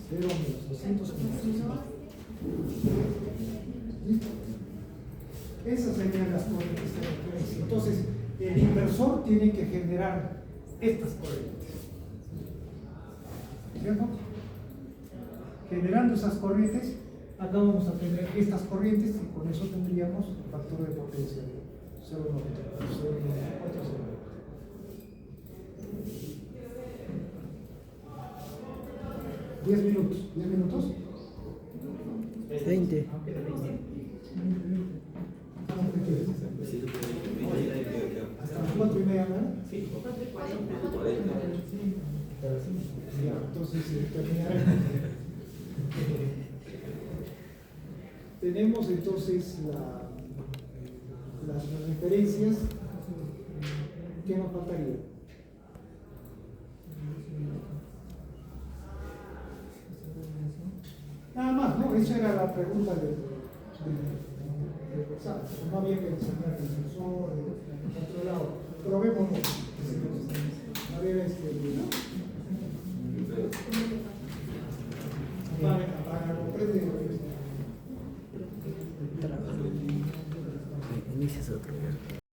0 menos 248. ¿Listo? Esas serían las corrientes de referencia. Entonces, el inversor tiene que generar estas corrientes. ¿Cierto? Generando esas corrientes, acá vamos a tener estas corrientes y con eso tendríamos un factor de potencia de 0.94. 10 minutos. 10 minutos. 20. Hasta las 4:30, ¿no? Sí. Ya, entonces terminaremos. Tenemos entonces las referencias. ¿Qué nos faltaría? Nada más, ¿no? Esa era la pregunta del examen. No había que enseñar el sensor, de otro lado. Probémoslo. A ver, para comprender. Inicias otro.